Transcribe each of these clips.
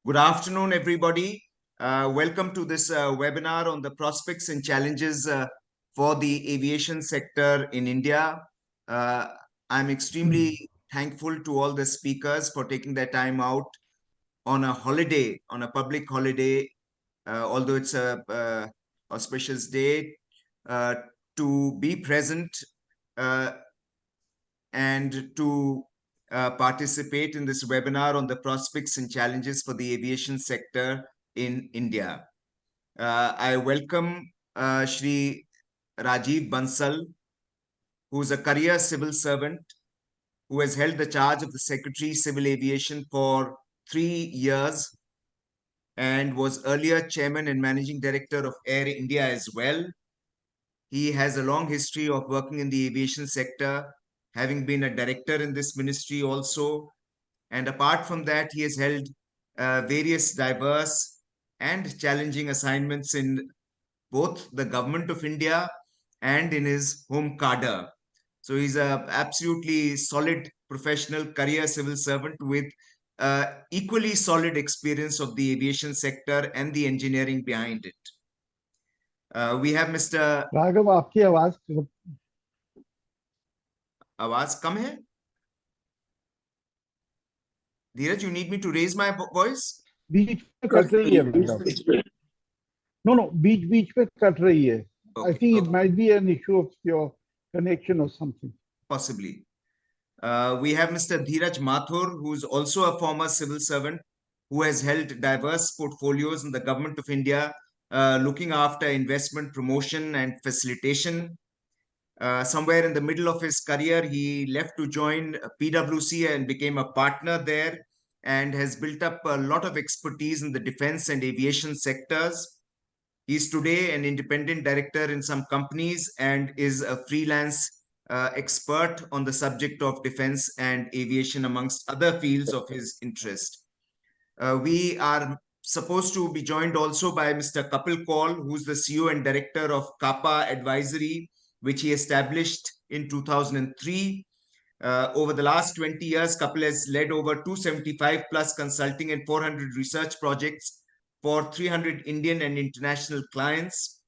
Good afternoon, everybody. Welcome to this webinar on the prospects and challenges for the aviation sector in India. I'm extremely thankful to all the speakers for taking their time out on a holiday, on a public holiday, although it's a auspicious day, to be present and to participate in this webinar on the prospects and challenges for the aviation sector in India. I welcome Shri Rajiv Bansal, who is a career civil servant who has held the charge of the Secretary Civil Aviation for 3 years and was earlier Chairman and Managing Director of Air India as well. He has a long history of working in the aviation sector, having been a director in this ministry also. And apart from that, he has held various diverse and challenging assignments in both the government of India and in his home cadre. So he's an absolutely solid professional career civil servant with equally solid experience of the aviation sector and the engineering behind it. We have Mr. Raghav, आपकी आवाज कम है? Dheeraj, you need me to raise my voice? बीच में cut रही है. No, बीच में cut रही है. I think it might be an issue of your connection or something. Possibly. We have Mr. Dheeraj Mathur, who is also a former civil servant who has held diverse portfolios in the government of India, looking after investment promotion and facilitation. Somewhere in the middle of his career, he left to join PwC and became a partner there and has built up a lot of expertise in the defense and aviation sectors. He's today an independent director in some companies and is a freelance expert on the subject of defense and aviation, amongst other fields of his interest. We are supposed to be joined also by Mr. Kapil Kaul, who's the CEO and director of 𝐶𝐞𝐜𝐿 Advisory, which he established in 2003. Over the last 20 years, Kapil has led over 275 plus consulting and 400 research projects for 300 Indian and international clients.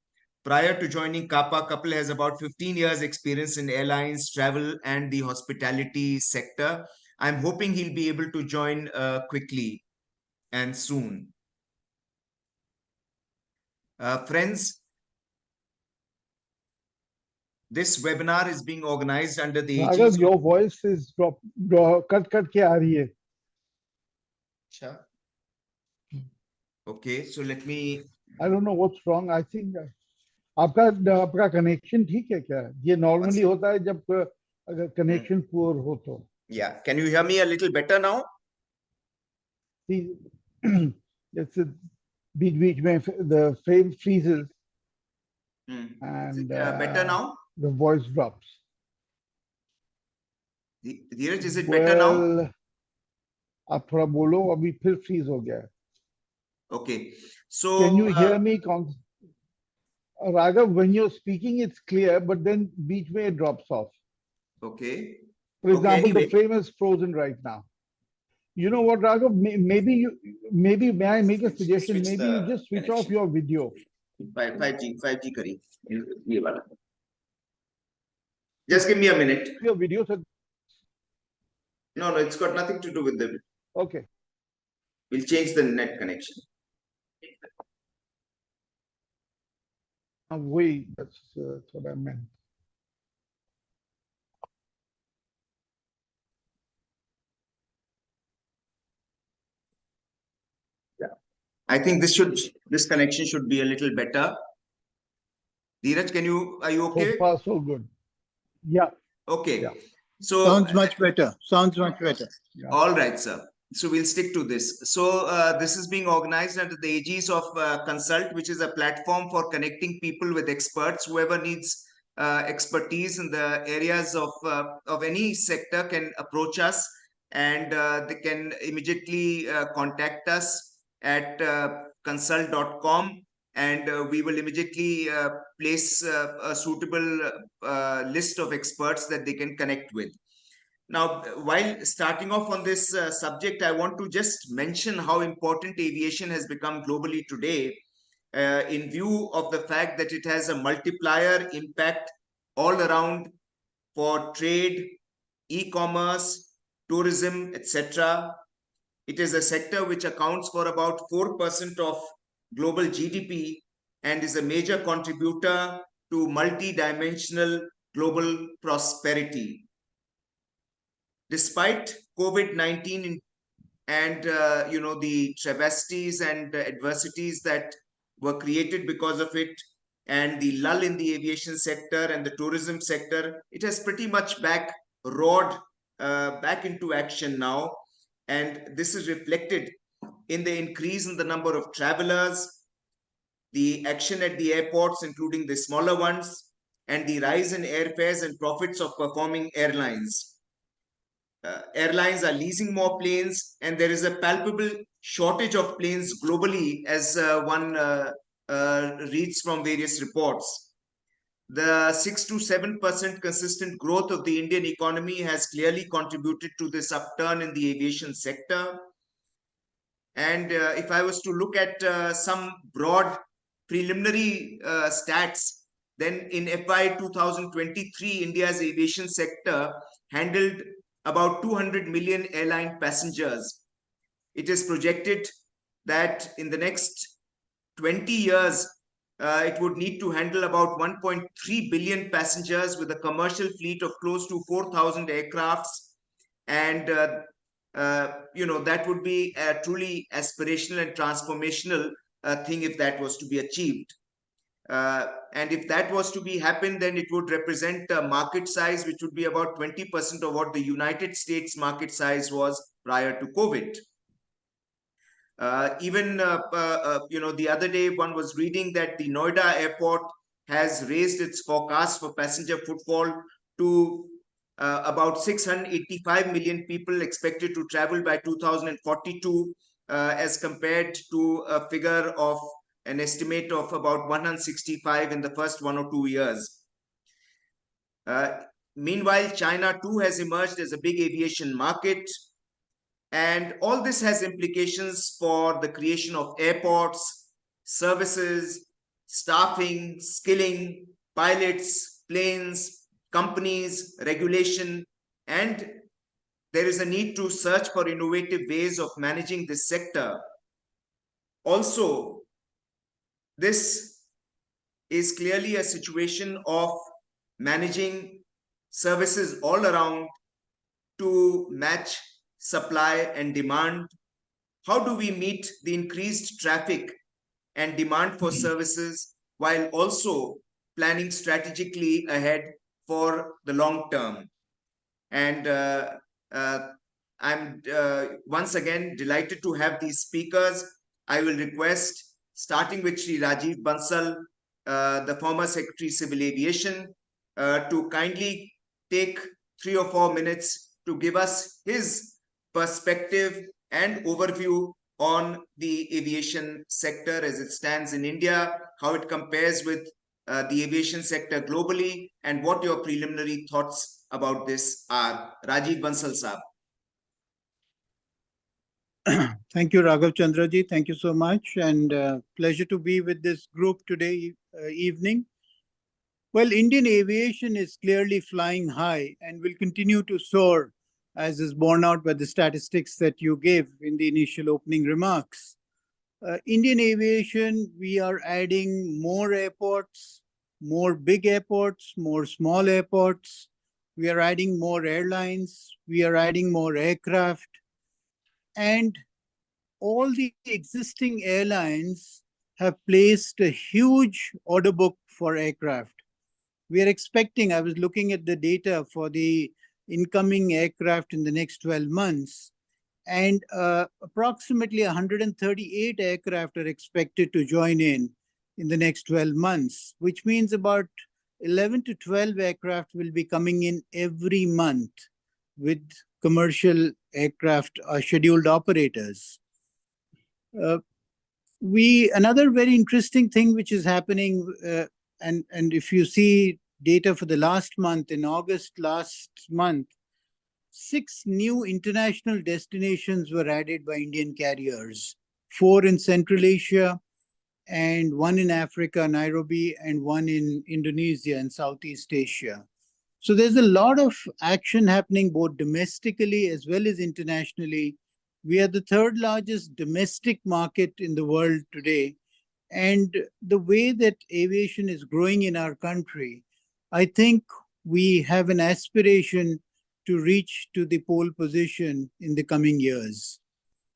Prior to joining 𝐶𝐞𝐜, Kapil has about 15 years experience in airlines, travel, and the hospitality sector. I'm hoping he'll be able to join quickly and soon. Friends, this webinar is being organized under the aegis. Your voice is cut ke aa rahi hai. Sure. Okay, so let me. I don't know what's wrong. I think आपका connection ठीक है क्या? ये normally होता है जब अगर connection poor हो तो. Yeah, can you hear me a little better now? See, it's बीच में the frame freezes. And better now? The voice drops. Dheeraj, is it better now? आप थोड़ा बोलो, अभी फिर freeze हो गया. Okay, so can you hear me? Raghav, when you're speaking, it's clear, but then beach में it drops off. Okay. For example, the frame is frozen right now. You know what, Raghav? Maybe may I make a suggestion? Maybe you just switch off your video. 5G करी. ये वाला. Just give me a minute. Your video. No, it's got nothing to do with the. Okay. We'll change the net connection. Wait, that's what I meant. Yeah, I think this connection should be a little better. Dheeraj, are you okay? So far, so good. Yeah. Okay. Yeah. So sounds much better. Sounds much better. Yeah. All right, sir. So we'll stick to this. So this is being organized under the aegis of Cunsult, which is a platform for connecting people with experts. Whoever needs expertise in the areas of any sector can approach us, and they can immediately contact us at cunsult.com, and we will immediately place a suitable list of experts that they can connect with. Now, while starting off on this subject, I want to just mention how important aviation has become globally today, in view of the fact that it has a multiplier impact all around for trade, e-commerce, tourism, etc. It is a sector which accounts for about 4% of global GDP and is a major contributor to multi-dimensional global prosperity. Despite COVID-19 and the travesties and adversities that were created because of it, and the lull in the aviation sector and the tourism sector, it has pretty much roared back into action now. And this is reflected in the increase in the number of travelers, the action at the airports, including the smaller ones, and the rise in airfares and profits of performing airlines. Airlines are leasing more planes, and there is a palpable shortage of planes globally, as one reads from various reports. The 6 to 7% consistent growth of the Indian economy has clearly contributed to this upturn in the aviation sector. And if I was to look at some broad preliminary stats, then in FY 2023, India's aviation sector handled about 200 million airline passengers. It is projected that in the next 20 years, it would need to handle about 1.3 billion passengers with a commercial fleet of close to 4,000 aircrafts. And, that would be a truly aspirational and transformational thing if that was to be achieved. And if that was to be happen, then it would represent a market size which would be about 20% of what the United States market size was prior to COVID. The other day, one was reading that the Noida airport has raised its forecast for passenger footfall to about 685 million people expected to travel by 2042, as compared to a figure of an estimate of about 165 in the first 1 or 2 years. Meanwhile, China too has emerged as a big aviation market. And all this has implications for the creation of airports, services, staffing, skilling, pilots, planes, companies, regulation, and there is a need to search for innovative ways of managing this sector. Also, this is clearly a situation of managing services all around to match supply and demand. How do we meet the increased traffic and demand for services while also planning strategically ahead for the long term? And I'm once again delighted to have these speakers. I will request, starting with Shri Rajiv Bansal, the former Secretary Civil Aviation, to kindly take 3 or 4 minutes to give us his perspective and overview on the aviation sector as it stands in India, how it compares with the aviation sector globally, and what your preliminary thoughts about this are. Rajiv Bansal Saab. Thank you, Raghav Chandraji. Thank you so much, and pleasure to be with this group today evening. Well, Indian aviation is clearly flying high and will continue to soar, as is borne out by the statistics that you gave in the initial opening remarks. Indian aviation, we are adding more airports, more big airports, more small airports. We are adding more airlines. We are adding more aircraft. And all the existing airlines have placed a huge order book for aircraft. We are expecting, I was looking at the data for the incoming aircraft in the next 12 months, and approximately 138 aircraft are expected to join in the next 12 months, which means about 11 to 12 aircraft will be coming in every month with commercial aircraft scheduled operators. Another very interesting thing which is happening, and if you see data for the last month, in August last month, 6 new international destinations were added by Indian carriers, 4 in Central Asia and 1 in Africa, Nairobi, and 1 in Indonesia and Southeast Asia. So there's a lot of action happening both domestically as well as internationally. We are the 3rd largest domestic market in the world today. And the way that aviation is growing in our country, I think we have an aspiration to reach to the pole position in the coming years.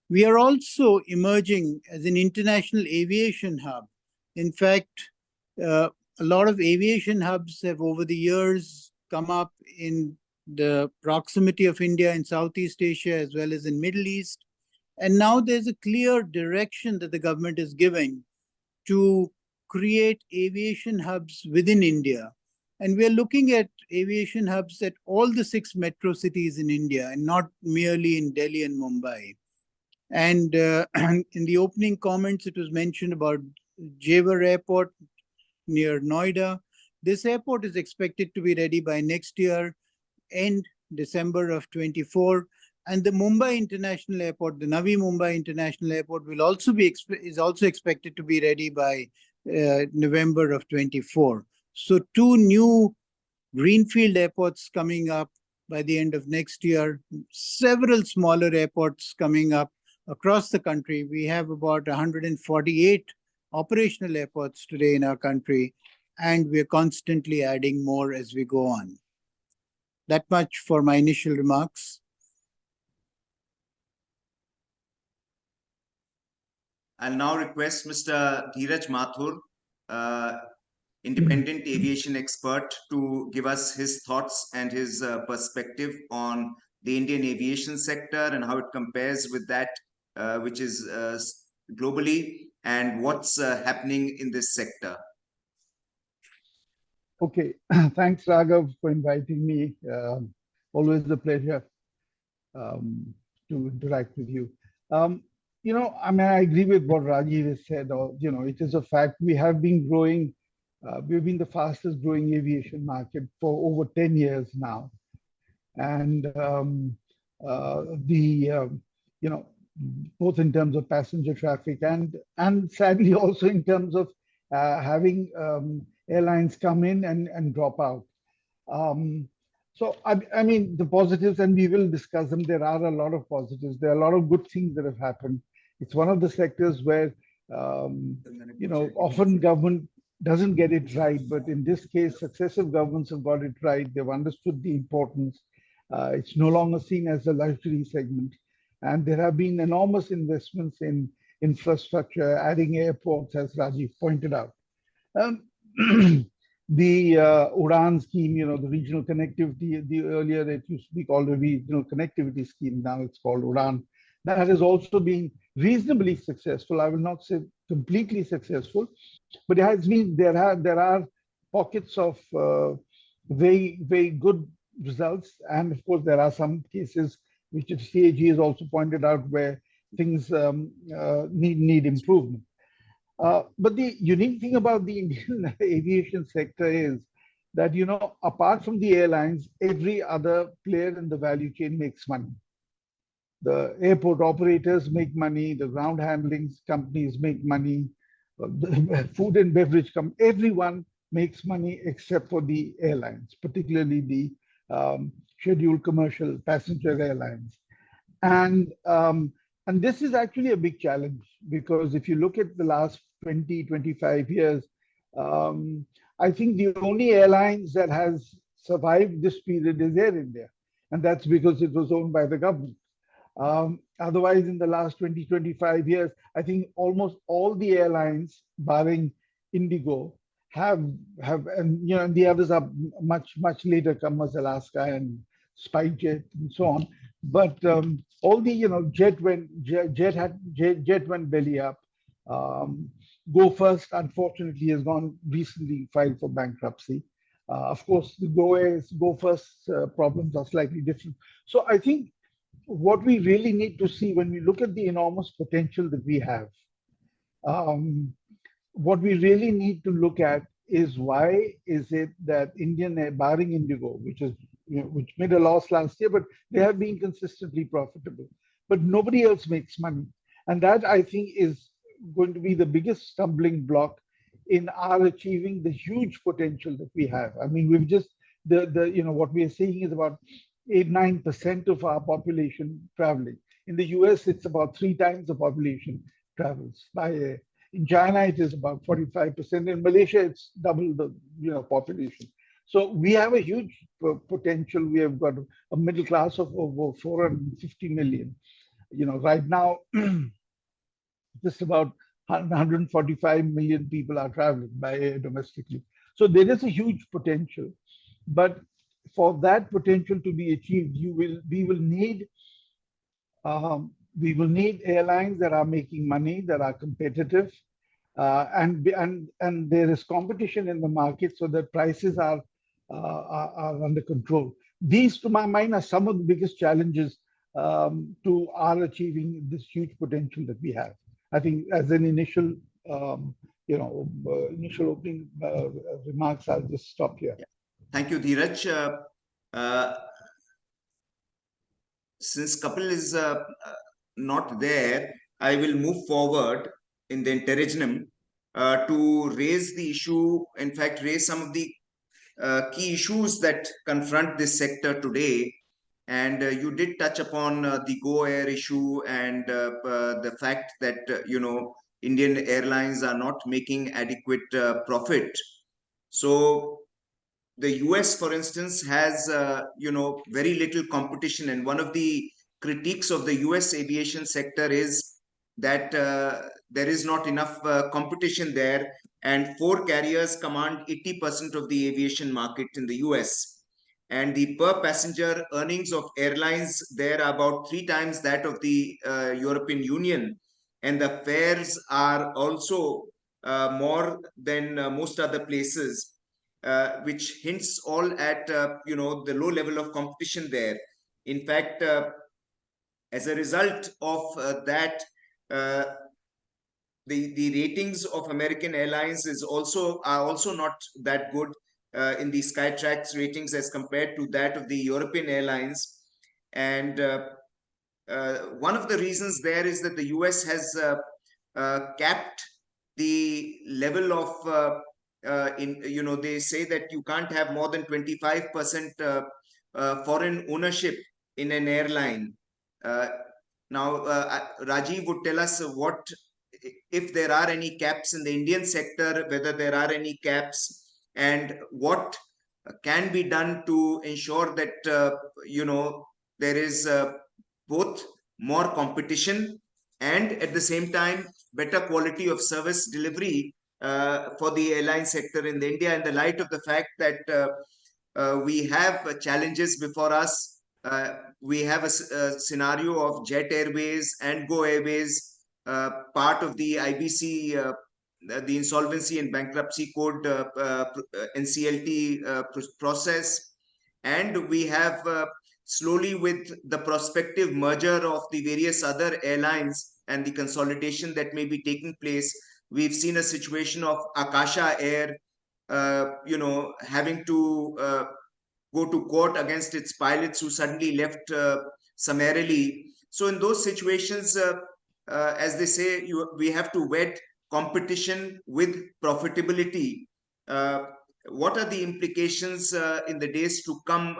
We are also emerging as an international aviation hub. In fact, a lot of aviation hubs have over the years come up in the proximity of India in Southeast Asia as well as in Middle East. And now there's a clear direction that the government is giving to create aviation hubs within India. And we're looking at aviation hubs at all the 6 metro cities in India and not merely in Delhi and Mumbai. And in the opening comments, it was mentioned about Jewar Airport near Noida. This airport is expected to be ready by next year, end December of 24. And the Mumbai International Airport, the Navi Mumbai International Airport, will also be is also expected to be ready by November of 24. So 2 new greenfield airports coming up by the end of next year, several smaller airports coming up across the country. We have about 148 operational airports today in our country, and we're constantly adding more as we go on. That much for my initial remarks. I'll now request Mr. 𝐏𝐮𝐥𝐢𝐜 Mathur, independent aviation expert, to give us his thoughts and his perspective on the Indian aviation sector and how it compares with that which is globally, and what's happening in this sector. Okay, thanks Raghav for inviting me. Always a pleasure to interact with you. You know, I mean, I agree with what Rajiv has said. Or, you know, it is a fact we have been growing. We've been the fastest growing aviation market for over 10 years now. And you know, both in terms of passenger traffic and sadly also in terms of having airlines come in and drop out. So, I mean, the positives, and we will discuss them. There are a lot of positives. There are a lot of good things that have happened. It's one of the sectors where, you know, often government doesn't get it right. But in this case, successive governments have got it right. They've understood the importance. It's no longer seen as a luxury segment. And there have been enormous investments in infrastructure, adding airports, as Rajiv pointed out. The UDAN scheme, you know, the regional connectivity, earlier it used to be called a regional connectivity scheme, now it's called UDAN. That has also been reasonably successful. I will not say completely successful, but it has been, there are pockets of very, very good results. And of course, there are some cases which 𝐶AG has also pointed out where things need improvement. But the unique thing about the Indian aviation sector is that, you know, apart from the airlines, every other player in the value chain makes money. The airport operators make money, the ground handling companies make money, the food and beverage companies, everyone makes money except for the airlines, particularly the scheduled commercial passenger airlines. And this is actually a big challenge, because if you look at the last 20, 25 years, I think the only airlines that has survived this period is Air India. And that's because it was owned by the government. Otherwise, in the last 20, 25 years, I think almost all the airlines, barring Indigo, have and you know, and the others are much later comers, Alaska and SpiceJet and so on. But all the, you know, Jet went belly up. Go First, unfortunately, has recently filed for bankruptcy. Of course, the Go First problems are slightly different. So I think what we really need to see when we look at the enormous potential that we have, what we really need to look at is why is it that barring Indigo, which is which made a loss last year, but they have been consistently profitable. But nobody else makes money. And that, I think, is going to be the biggest stumbling block in our achieving the huge potential that we have. I mean, we've just, what we are seeing is about 8-9% of our population traveling. In the US, it's about 3 times the population travels by air. In China, it is about 45%. In Malaysia, it's double the population. So we have a huge potential. We have got a middle class of over 450 million. Right now, just about 145 million people are traveling by air domestically. So there is a huge potential. But for that potential to be achieved, we will need airlines that are making money, that are competitive, and there is competition in the market, so that prices are under control. These, to my mind, are some of the biggest challenges to our achieving this huge potential that we have. I think as an initial, initial opening remarks, I'll just stop here. Yeah. Thank you, Dheeraj. Since Kapil is not there, I will move forward in the interregnum to raise the issue, in fact, raise some of the key issues that confront this sector today. And you did touch upon the Go Air issue and the fact that, Indian airlines are not making adequate profit. So the US, for instance, has, very little competition. And one of the critiques of the US aviation sector is that there is not enough competition there. And 4 carriers command 80% of the aviation market in the US. And the per passenger earnings of airlines there are about 3 times that of the European Union. And the fares are also more than most other places. Which hints all at the low level of competition there. In fact, as a result of that, the ratings of American Airlines are also not that good in the Skytrax ratings as compared to that of the European airlines. And one of the reasons there is that the US has capped the level of they say that you can't have more than 25% foreign ownership in an airline. Now, Rajiv would tell us if there are any caps in the Indian sector, whether there are any caps, and what can be done to ensure that, there is both more competition and at the same time, better quality of service delivery for the airline sector in India, in the light of the fact that we have challenges before us. We have a scenario of Jet Airways and Go Airways, part of the IBC, the Insolvency and Bankruptcy Code NCLT process. And we have slowly, with the prospective merger of the various other airlines and the consolidation that may be taking place, we've seen a situation of Akasha Air, having to go to court against its pilots who suddenly left summarily. So in those situations, as they say, we have to wed competition with profitability. What are the implications in the days to come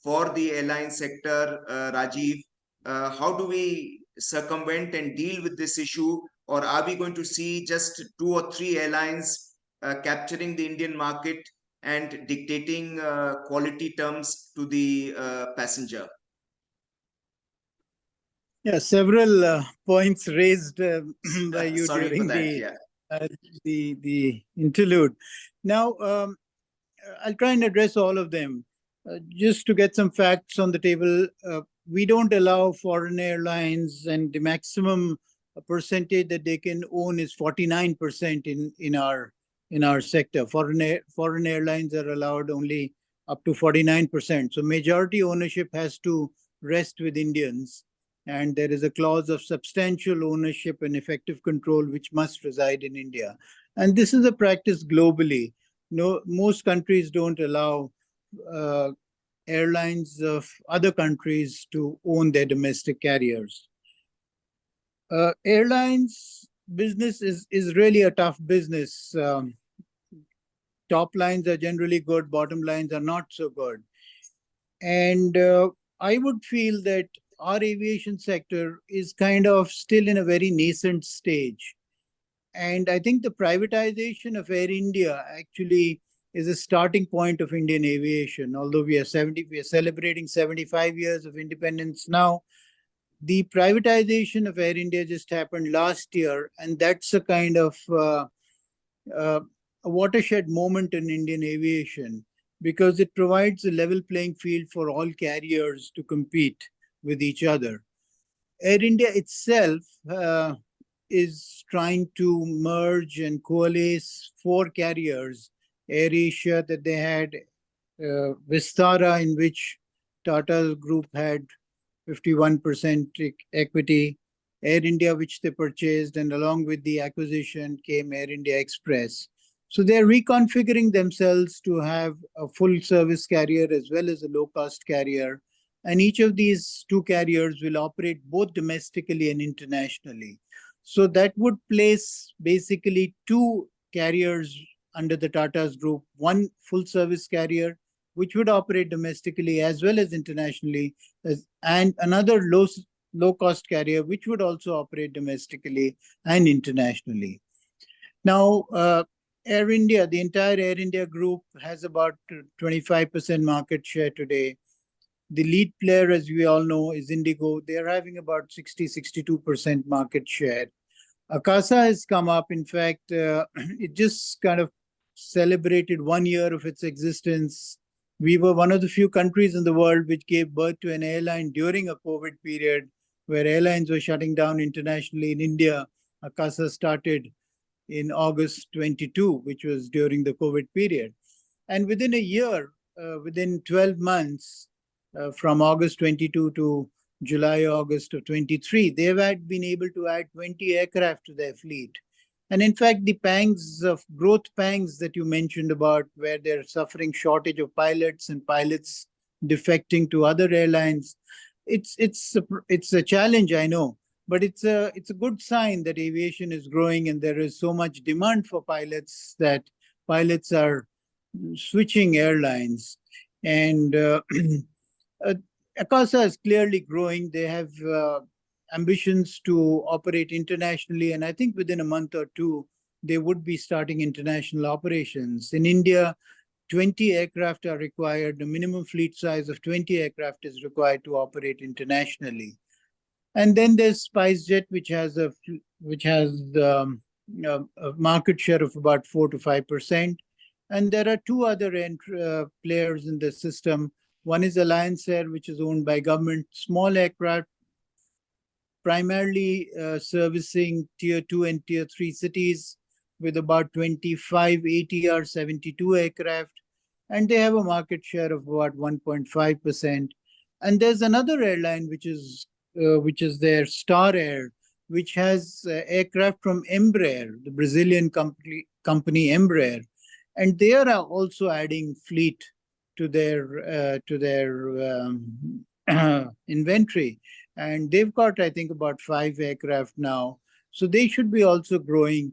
for the airline sector, Rajiv? How do we circumvent and deal with this issue? Or are we going to see just 2 or 3 airlines capturing the Indian market and dictating quality terms to the passenger? Yeah, several points raised by you Sorry during for that, the interlude. Now, I'll try and address all of them. Just to get some facts on the table, we don't allow foreign airlines, and the maximum percentage that they can own is 49% in our sector. Foreign airlines are allowed only up to 49%. So majority ownership has to rest with Indians. And there is a clause of substantial ownership and effective control which must reside in India. And this is a practice globally. Most countries don't allow airlines of other countries to own their domestic carriers. Airlines business is really a tough business. Top lines are generally good, bottom lines are not so good. And I would feel that our aviation sector is kind of still in a very nascent stage. And I think the privatization of Air India actually is a starting point of Indian aviation. Although we are celebrating 75 years of independence now, the privatization of Air India just happened last year, and that's a kind of a watershed moment in Indian aviation, because it provides a level playing field for all carriers to compete with each other. Air India itself is trying to merge and coalesce 4 carriers: AirAsia that they had, Vistara, in which Tata Group had 51% equity, Air India, which they purchased, and along with the acquisition came Air India Express. So they're reconfiguring themselves to have a full service carrier as well as a low cost carrier. And each of these 2 carriers will operate both domestically and internationally. So that would place basically 2 carriers under the Tata's group, one full service carrier, which would operate domestically as well as internationally, and another low-cost carrier, which would also operate domestically and internationally. Now, Air India, the entire Air India group, has about 25% market share today. The lead player, as we all know, is Indigo. They're having about 62% market share. Akasa has come up. In fact, it just kind of celebrated 1 year of its existence. We were one of the few countries in the world which gave birth to an airline during a COVID period where airlines were shutting down internationally. In India, Akasa started in August 22, which was during the COVID period. And within a year, within 12 months, from August 22 to July, August of 23, they've been able to add 20 aircraft to their fleet. And in fact, the growth pangs that you mentioned about, where they're suffering shortage of pilots and pilots defecting to other airlines, it's a challenge, I know, but it's a good sign that aviation is growing and there is so much demand for pilots that pilots are switching airlines. And Akasa is clearly growing. They have ambitions to operate internationally, and I think within a month or 2, they would be starting international operations. In India, 20 aircraft are required. The minimum fleet size of 20 aircraft is required to operate internationally. And then there's SpiceJet, which has a market share of about 4 to 5%. And there are 2 other players in the system. One is Alliance Air, which is owned by government, small aircraft, primarily servicing tier 2 and tier 3 cities with about 25 ATR 72 aircraft. And they have a market share of about 1.5%. And there's another airline, which is their Star Air, which has aircraft from Embraer, the Brazilian company Embraer. And they are also adding fleet to their inventory. And they've got, I think, about 5 aircraft now. So they should be also growing.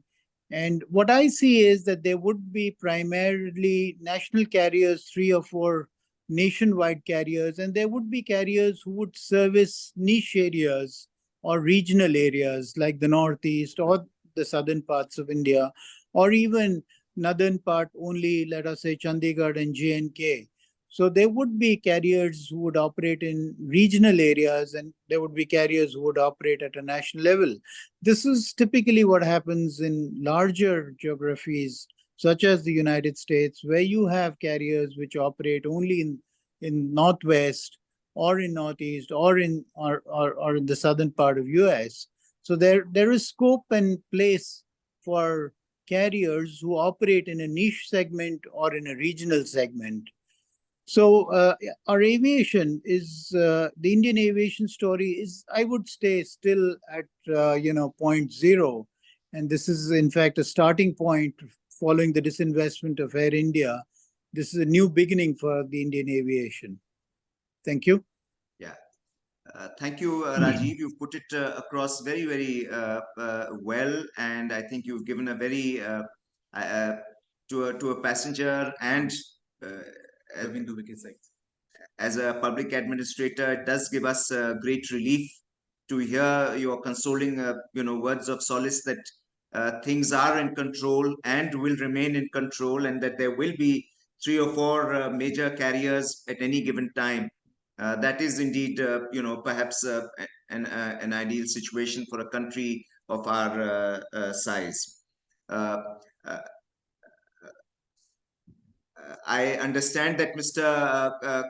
And what I see is that there would be primarily national carriers, 3 or 4 nationwide carriers, and there would be carriers who would service niche areas or regional areas like the Northeast or the southern parts of India, or even northern part only, let us say Chandigarh and J&K. So there would be carriers who would operate in regional areas, and there would be carriers who would operate at a national level. This is typically what happens in larger geographies, such as the United States, where you have carriers which operate only in Northwest or in Northeast or in the southern part of US. So there is scope and place for carriers who operate in a niche segment or in a regional segment. So our aviation is, the Indian aviation story is, I would say, still at, point 0. And this is, in fact, a starting point following the disinvestment of Air India. This is a new beginning for the Indian aviation. Thank you. Yeah. Thank you, Rajiv. You put it across very, very well, and I think you've given a very to a passenger and as a public administrator, it does give us great relief to hear your consoling, words of solace that things are in control and will remain in control, and that there will be 3 or 4 major carriers at any given time. That is indeed, perhaps an ideal situation for a country of our size. I understand that Mr.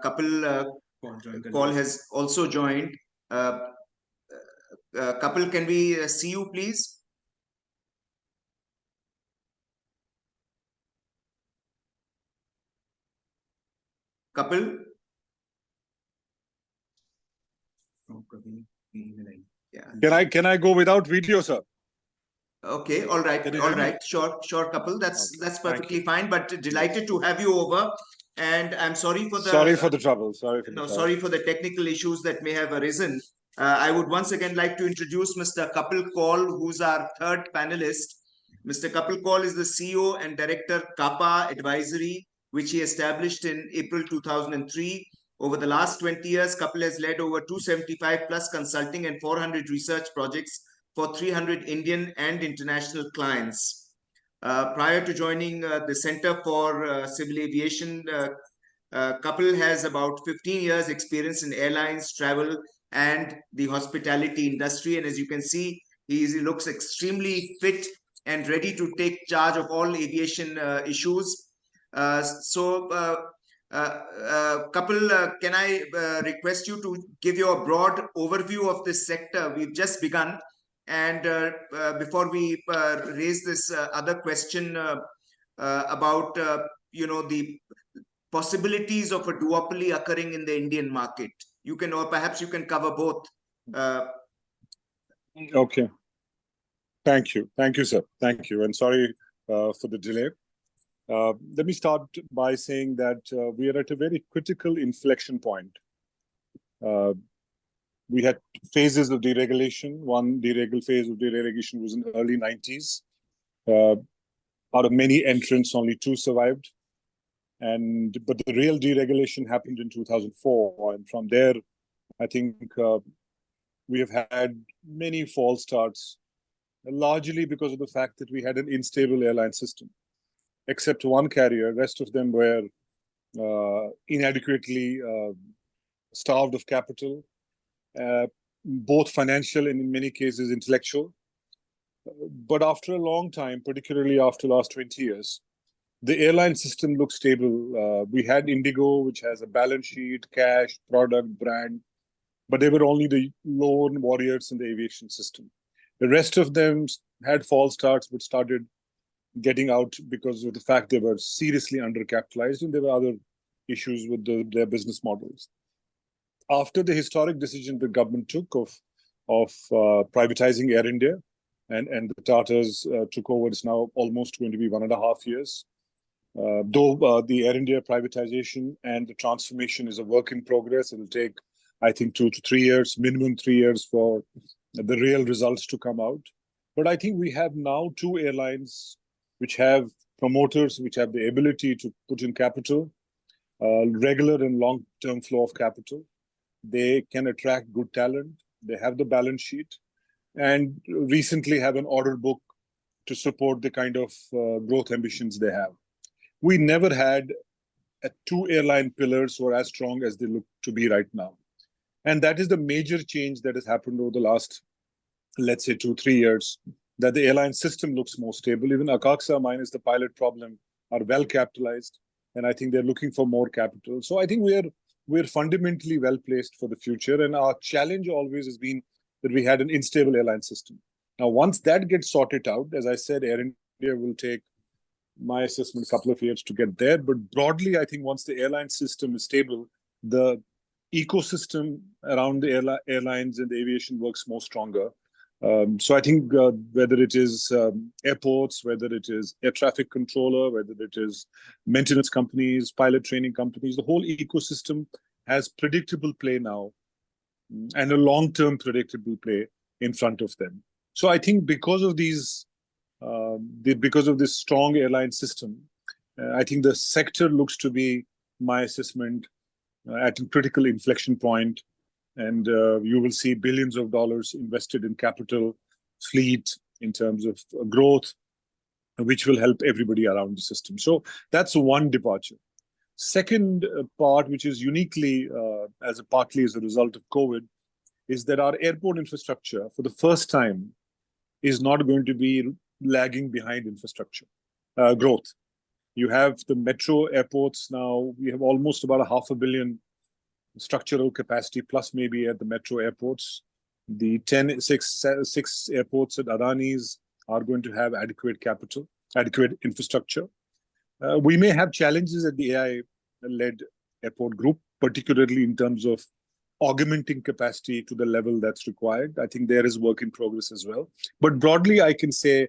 Kapil has also joined. Kapil, can we see you, please? Kapil? Yeah. Can I go without video, sir? Okay, all right, sure, Kapil. That's perfectly fine. But delighted to have you over, and I'm sorry for the trouble. Sorry for the technical issues that may have arisen. I would once again like to introduce Mr. Kapil Kaul, who's our third panelist. Mr. Kapil Kaul is the CEO and Director Kappa Advisory, which he established in April 2003. Over the last 20 years, Kapil has led over 275 plus consulting and 400 research projects for 300 Indian and international clients. Prior to joining the Center for Civil Aviation, Kapil has about 15 years experience in airlines, travel, and the hospitality industry. And as you can see, he looks extremely fit and ready to take charge of all aviation issues. Kapil, can I request you to give your broad overview of this sector? We've just begun. And before we raise this other question about, the possibilities of a duopoly occurring in the Indian market, you can, or perhaps you can cover both. Okay. Thank you, sir. Thank you, and sorry for the delay. Let me start by saying that we are at a very critical inflection point. We had phases of deregulation. One phase of deregulation was in the early 90s. Out of many entrants, only 2 survived. But the real deregulation happened in 2004. And from there, I think we have had many false starts, largely because of the fact that we had an unstable airline system. Except one carrier, rest of them were inadequately starved of capital, both financial and in many cases intellectual. But after a long time, particularly after the last 20 years, the airline system looks stable. We had Indigo, which has a balance sheet, cash, product, brand, but they were only the lone warriors in the aviation system. The rest of them had false starts, but started getting out because of the fact they were seriously undercapitalized, and there were other issues with their business models. After the historic decision the government took of privatizing Air India, and the Tatas took over, it's now almost going to be 1.5 years. Though the Air India privatization and the transformation is a work in progress, it will take, I think, 2 to 3 years, minimum 3 years for the real results to come out. But I think we have now 2 airlines which have promoters, which have the ability to put in capital, regular and long-term flow of capital. They can attract good talent. They have the balance sheet, and recently have an order book to support the kind of growth ambitions they have. We never had 2 airline pillars who are as strong as they look to be right now. And that is the major change that has happened over the last, let's say, 2-3 years, that the airline system looks more stable. Even Akaxa, minus the pilot problem, are well capitalized, and I think they're looking for more capital. So I think we're fundamentally well placed for the future. And our challenge always has been that we had an unstable airline system. Now, once that gets sorted out, as I said, Air India will take, my assessment, a couple of years to get there. But broadly, I think once the airline system is stable, the ecosystem around the airlines and the aviation works more stronger. So I think whether it is airports, whether it is air traffic controller, whether it is maintenance companies, pilot training companies, the whole ecosystem has predictable play now and a long-term predictable play in front of them. So I think because of these, because of this strong airline system, I think the sector looks to be, my assessment, at a critical inflection point, and you will see billions of dollars invested in capital, fleet, in terms of growth, which will help everybody around the system. So that's one departure. Second part, which is uniquely partly as a result of COVID, is that our airport infrastructure, for the first time, is not going to be lagging behind infrastructure growth. You have the metro airports now. We have almost about 500 million structural capacity plus maybe at the metro airports. The six airports at Adani's are going to have adequate capital, adequate infrastructure. We may have challenges at the AI-led airport group, particularly in terms of augmenting capacity to the level that's required. I think there is work in progress as well. But broadly, I can say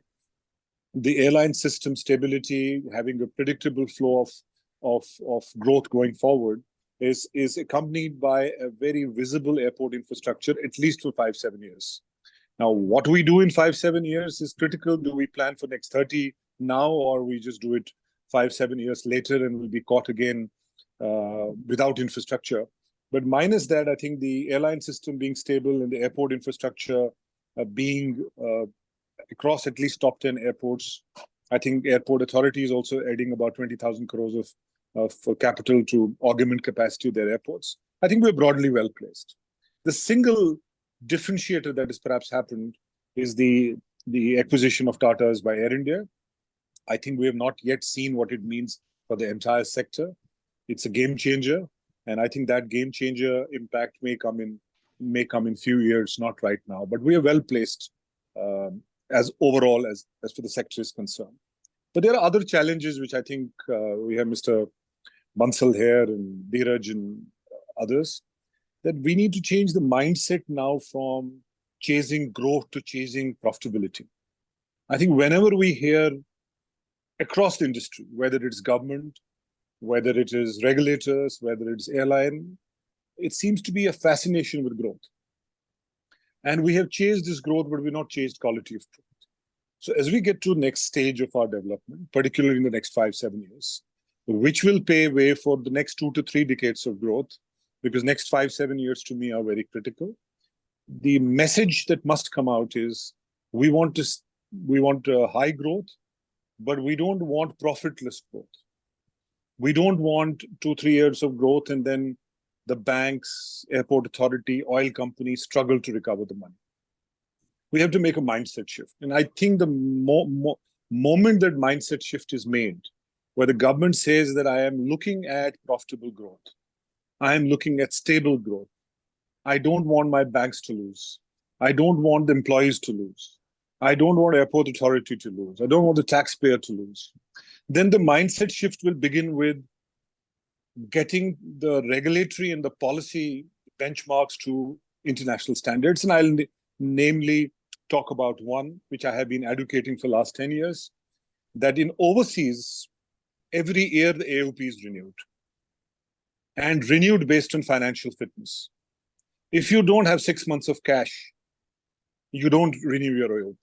the airline system stability, having a predictable flow of growth going forward, is accompanied by a very visible airport infrastructure, at least for 5-7 years. Now, what we do in 5-7 years is critical. Do we plan for next 30 now, or we just do it 5-7 years later and we'll be caught again without infrastructure? But minus that, I think the airline system being stable and the airport infrastructure being across at least top 10 airports. I think airport authority is also adding about 20,000 crores of capital to augment capacity of their airports. I think we're broadly well placed. The single differentiator that has perhaps happened is the acquisition of Tata's by Air India. I think we have not yet seen what it means for the entire sector. It's a game changer, and I think that game changer impact may come in few years, not right now. But we are well placed as overall as for the sector is concerned. But there are other challenges which I think we have Mr. Bansal here and Dheeraj and others, that we need to change the mindset now from chasing growth to chasing profitability. I think whenever we hear across the industry, whether it's government, whether it is regulators, whether it's airline, it seems to be a fascination with growth. And we have chased this growth, but we've not chased quality of growth. So as we get to the next stage of our development, particularly in the next 5-7 years, which will pave way for the next 2 to 3 decades of growth, because next 5-7 years to me are very critical. The message that must come out is we want high growth, but we don't want profitless growth. We don't want 2-3 years of growth and then the banks, airport authority, oil companies struggle to recover the money. We have to make a mindset shift. And I think the moment that mindset shift is made, where the government says that I am looking at profitable growth, I am looking at stable growth, I don't want my banks to lose, I don't want the employees to lose, I don't want airport authority to lose, I don't want the taxpayer to lose, then the mindset shift will begin with getting the regulatory and the policy benchmarks to international standards. And I'll namely talk about one, which I have been advocating for the last 10 years, that in overseas, every year the AOP is renewed, and renewed based on financial fitness. If you don't have 6 months of cash, you don't renew your AOP.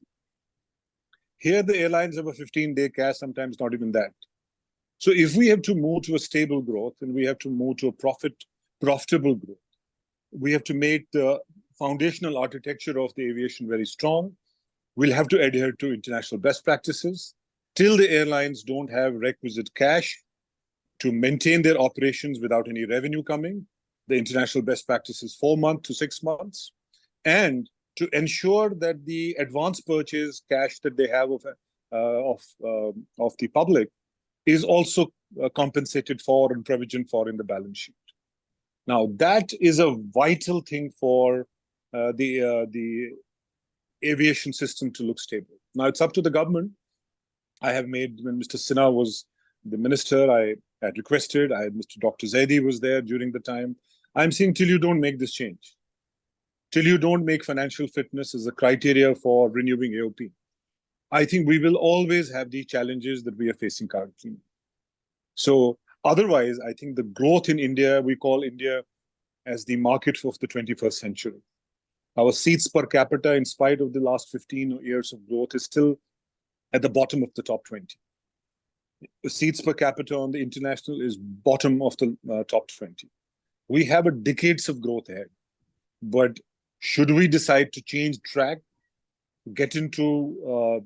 Here the airlines have a 15-day cash, sometimes not even that. So if we have to move to a stable growth and we have to move to a profitable growth, we have to make the foundational architecture of the aviation very strong. We'll have to adhere to international best practices. Till the airlines don't have requisite cash to maintain their operations without any revenue coming, the international best practice is 4 months to 6 months, and to ensure that the advance purchase cash that they have of the public is also compensated for and provisioned for in the balance sheet. Now, that is a vital thing for the aviation system to look stable. Now, it's up to the government. I have made, when Mr. Sinha was the minister, I had requested, Mr. Dr. Zaidi was there during the time. I'm saying till you don't make this change, till you don't make financial fitness as a criteria for renewing AOP, I think we will always have the challenges that we are facing currently. So otherwise, I think the growth in India, we call India as the market of the 21st century. Our seats per capita, in spite of the last 15 years of growth, is still at the bottom of the top 20. The seats per capita on the international is bottom of the top 20. We have a decades of growth ahead. But should we decide to change track, get into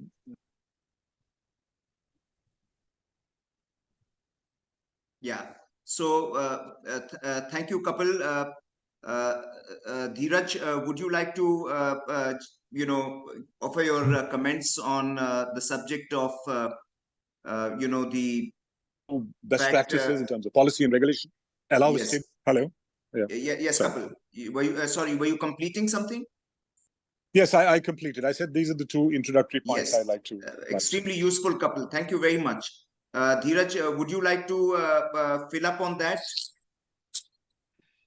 Yeah. So thank you, Kapil. Dheeraj, would you like to offer your comments on the subject of the best practices in terms of policy and regulation? Allow yes. Hello. Yes, Kapil. Were you sorry? Were you completing something? Yes, I completed. I said these are the two introductory points yes. I'd like to. Extremely useful, Kapil. Thank you very much. Dheeraj, would you like to fill up on that?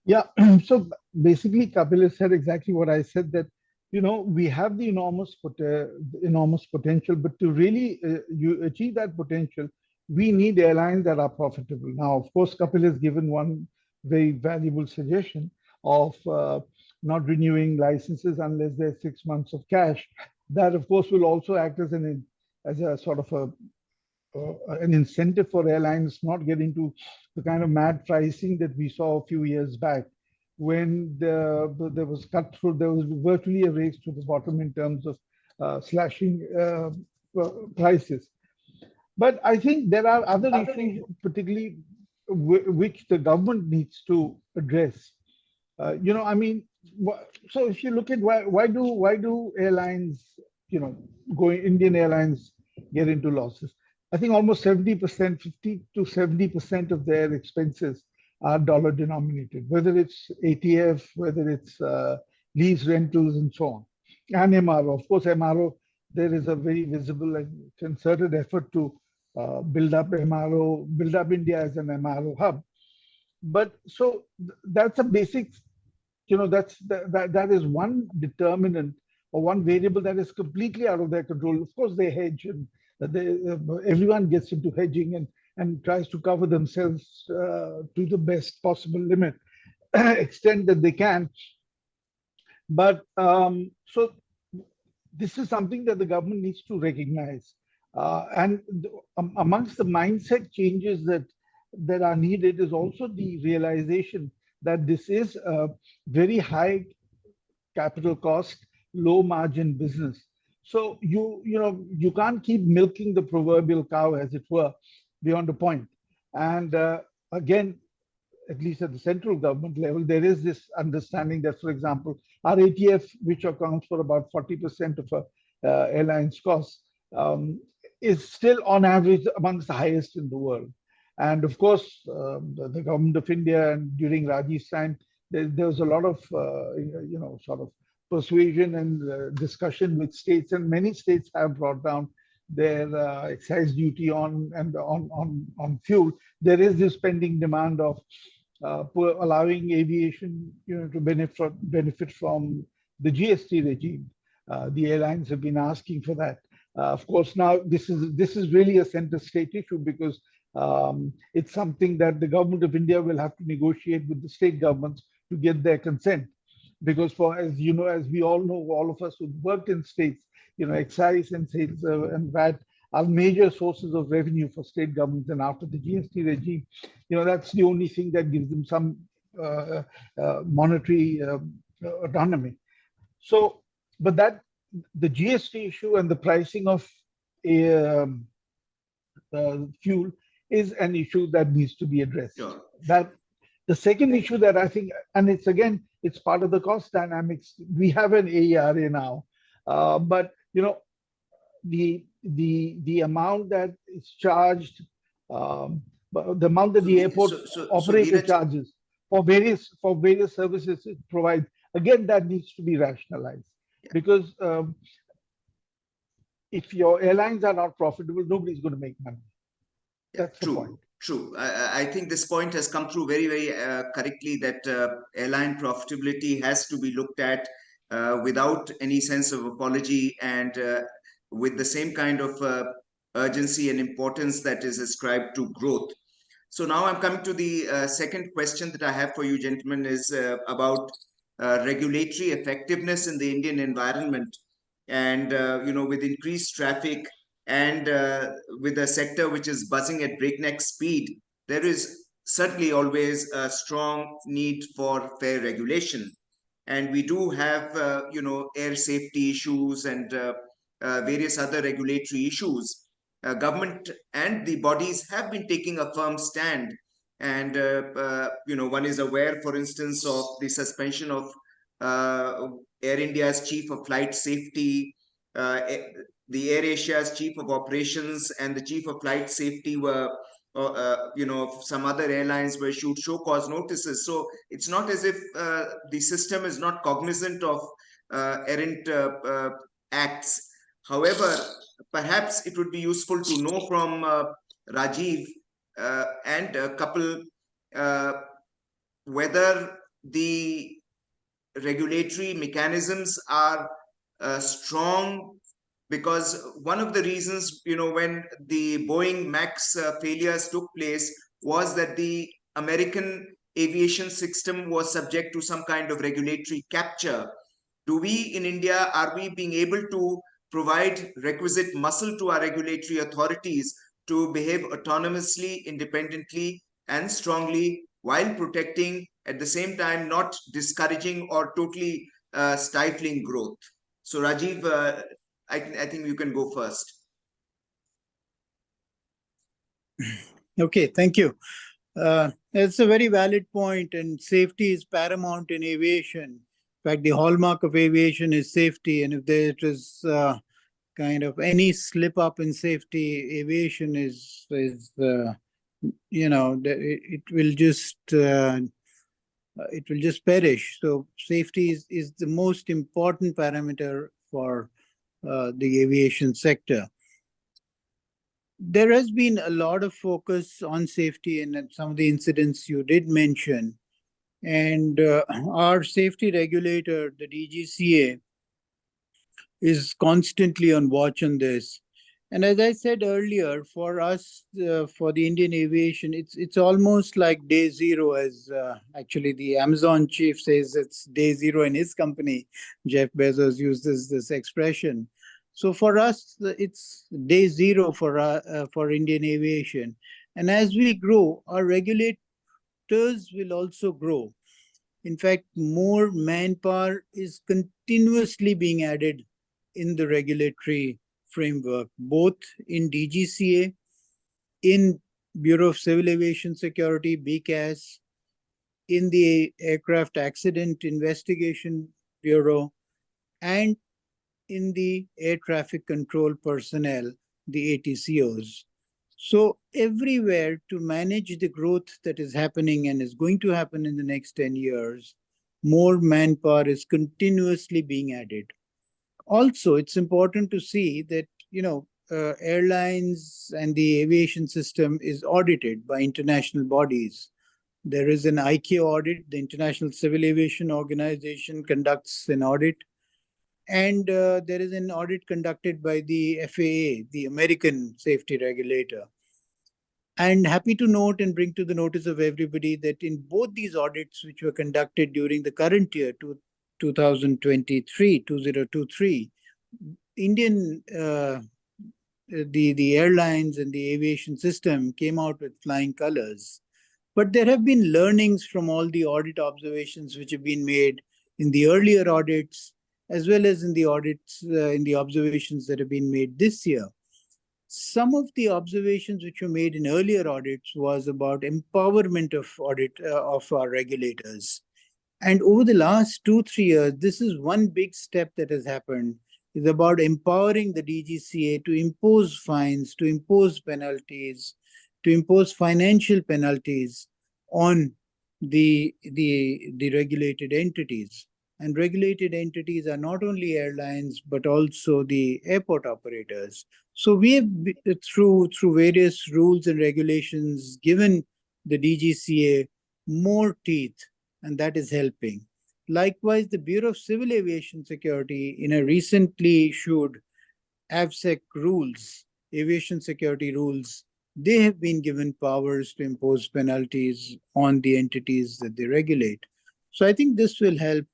Yeah. So basically, Kapil has said exactly what I said, that we have the enormous potential, but to really you achieve that potential, we need airlines that are profitable. Now, of course, Kapil has given one very valuable suggestion of not renewing licenses unless there's 6 months of cash. That, of course, will also act as a sort of an incentive for airlines not getting to the kind of mad pricing that we saw a few years back, when there was cutthroat. There was virtually a race to the bottom in terms of slashing prices. But I think there are other issues, particularly which the government needs to address. I mean, so if you look at why do airlines, Indian airlines get into losses? I think almost 70%, 50 to 70% of their expenses are dollar denominated, whether it's ATF, whether it's lease rentals and so on. And MRO, of course, MRO, there is a very visible and concerted effort to build up India as an MRO hub. But so that's a basic, that is one determinant or one variable that is completely out of their control. Of course, they hedge, and everyone gets into hedging and tries to cover themselves to the best possible limit, extent that they can. But so this is something that the government needs to recognize. And amongst the mindset changes that are needed is also the realization that this is a very high capital cost, low margin business. So you can't keep milking the proverbial cow, as it were, beyond a point. And again, at least at the central government level, there is this understanding that, for example, our ATF, which accounts for about 40% of a airline's costs, is still on average amongst the highest in the world. And of course, the government of India, and during Rajiv's time, there was a lot of sort of persuasion and discussion with states, and many states have brought down their excise duty on fuel. There is this pending demand of allowing aviation, to benefit from the GST regime. The airlines have been asking for that. Of course, now this is really a center state issue, because it's something that the government of India will have to negotiate with the state governments to get their consent. Because as we all know, all of us who've worked in states, excise and sales and VAT are major sources of revenue for state governments. And after the GST regime, that's the only thing that gives them some monetary autonomy. So, but that the GST issue and the pricing of fuel is an issue that needs to be addressed. Sure. That the second issue that I think, and it's part of the cost dynamics. We have an AERA now, but the amount that is charged, the amount that the airport operator charges for various services it provides, again, that needs to be rationalized. Yeah. Because if your airlines are not profitable, nobody's going to make money. That's the point. True. I think this point has come through very, very correctly, that airline profitability has to be looked at without any sense of apology, and with the same kind of urgency and importance that is ascribed to growth. So now I'm coming to the second question that I have for you, gentlemen, is about regulatory effectiveness in the Indian environment. And, with increased traffic and with a sector which is buzzing at breakneck speed, there is certainly always a strong need for fair regulation. And we do have, air safety issues and various other regulatory issues. Government and the bodies have been taking a firm stand. And, one is aware, for instance, of the suspension of Air India's chief of flight safety, the Air Asia's chief of operations, and the chief of flight safety were some other airlines were issued show cause notices. So it's not as if the system is not cognizant of errant acts. However, perhaps it would be useful to know from Rajiv and a couple whether the regulatory mechanisms are strong, because one of the reasons, when the Boeing MAX failures took place was that the American aviation system was subject to some kind of regulatory capture. Do we in India, are we being able to provide requisite muscle to our regulatory authorities to behave autonomously, independently, and strongly, while protecting, at the same time, not discouraging or totally stifling growth? So Rajiv, I think you can go first. Okay, thank you. It's a very valid point, and safety is paramount in aviation. In fact, the hallmark of aviation is safety, and if there is kind of any slip up in safety, aviation is it will just perish. So safety is the most important parameter for the aviation sector. There has been a lot of focus on safety and some of the incidents you did mention. And our safety regulator, the DGCA, is constantly on watch on this. And as I said earlier, for us, for the Indian aviation, it's almost like day zero, as actually the Amazon chief says it's day zero in his company. Jeff Bezos uses this expression. So for us, it's day zero for Indian aviation. And as we grow, our regulators will also grow. In fact, more manpower is continuously being added in the regulatory framework, both in DGCA, in Bureau of Civil Aviation Security, BCAS, in the Aircraft Accident Investigation Bureau, and in the Air Traffic Control Personnel, the ATCOs. So everywhere, to manage the growth that is happening and is going to happen in the next 10 years, more manpower is continuously being added. Also, it's important to see that, airlines and the aviation system is audited by international bodies. There is an 𝐒𝐞𝐜 audit. The International Civil Aviation Organization conducts an audit. And there is an audit conducted by the FAA, the American safety regulator. And happy to note and bring to the notice of everybody that in both these audits, which were conducted during the current year, 2023, Indian, the airlines and the aviation system came out with flying colors. But there have been learnings from all the audit observations which have been made in the earlier audits, as well as in the audits, in the observations that have been made this year. Some of the observations which were made in earlier audits was about empowerment of our regulators. And over the last 2-3 years, this is one big step that has happened, is about empowering the DGCA to impose fines, to impose penalties, to impose financial penalties on the regulated entities. And regulated entities are not only airlines, but also the airport operators. So we have, through various rules and regulations, given the DGCA more teeth, and that is helping. Likewise, the Bureau of Civil Aviation Security, in a recently issued AVSEC rules, aviation security rules, they have been given powers to impose penalties on the entities that they regulate. So I think this will help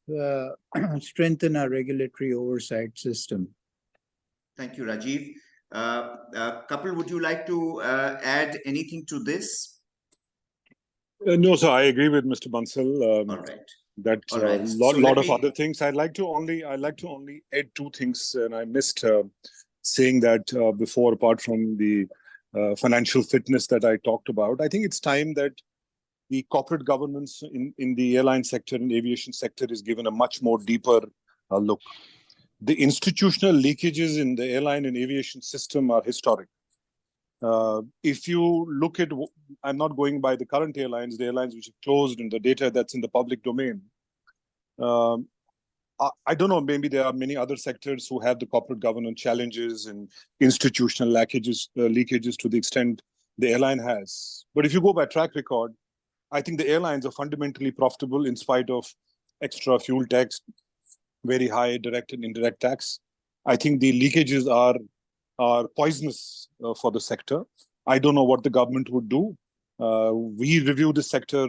strengthen our regulatory oversight system. Thank you, Rajiv. Kapil, would you like to add anything to this? No, sir, I agree with Mr. Bansal. All right. That All right. lot of other things. I'd like to only add two things, and I missed saying that before. Apart from the financial fitness that I talked about, I think it's time that the corporate governance in the airline sector and aviation sector is given a much more deeper look. The institutional leakages in the airline and aviation system are historic. If you look at, I'm not going by the current airlines, the airlines which are closed and the data that's in the public domain. I don't know, maybe there are many other sectors who have the corporate governance challenges and institutional leakages to the extent the airline has. But if you go by track record, I think the airlines are fundamentally profitable in spite of extra fuel tax, very high direct and indirect tax. I think the leakages are poisonous for the sector. I don't know what the government would do. We review the sector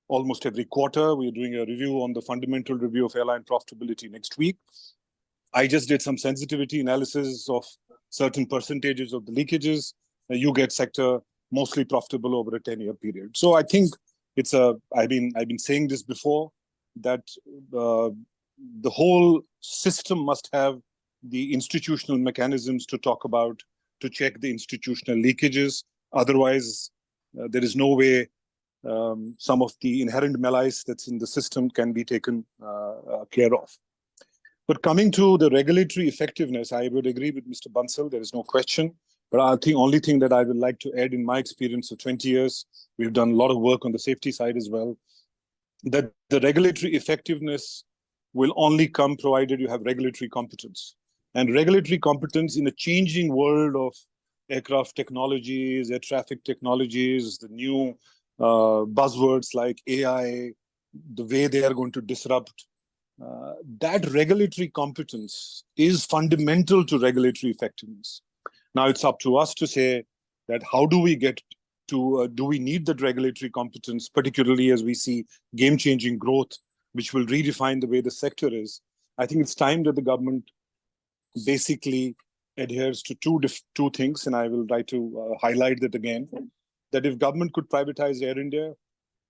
almost every quarter. We're doing a review on the fundamental review of airline profitability next week. I just did some sensitivity analysis of certain percentages of the leakages. You get sector mostly profitable over a 10-year period. So I think it's I've been saying this before, that the whole system must have the institutional mechanisms to check the institutional leakages. Otherwise, there is no way some of the inherent malice that's in the system can be taken care of. But coming to the regulatory effectiveness, I would agree with Mr. Bansal, there is no question. But I think only thing that I would like to add in my experience of 20 years, we've done a lot of work on the safety side as well, that the regulatory effectiveness will only come provided you have regulatory competence. And regulatory competence in a changing world of aircraft technologies, air traffic technologies, the new buzzwords like AI, the way they are going to disrupt, that regulatory competence is fundamental to regulatory effectiveness. Now it's up to us to say that how do we get to, do we need that regulatory competence, particularly as we see game-changing growth, which will redefine the way the sector is. I think it's time that the government basically adheres to two things, and I will try to highlight that again, that if government could privatize Air India,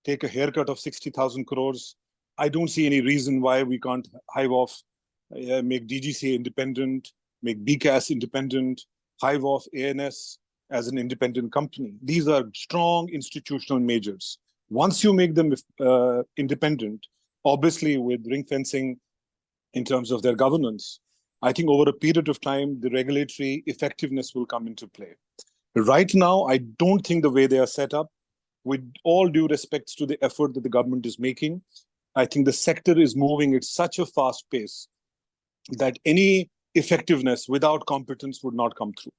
take a haircut of 60,000 crores, I don't see any reason why we can't hive off, make DGCA independent, make BCAS independent, hive off ANS as an independent company. These are strong institutional measures. Once you make them independent, obviously with ring fencing in terms of their governance, I think over a period of time, the regulatory effectiveness will come into play. Right now, I don't think the way they are set up, with all due respects to the effort that the government is making, I think the sector is moving at such a fast pace that any effectiveness without competence would not come through.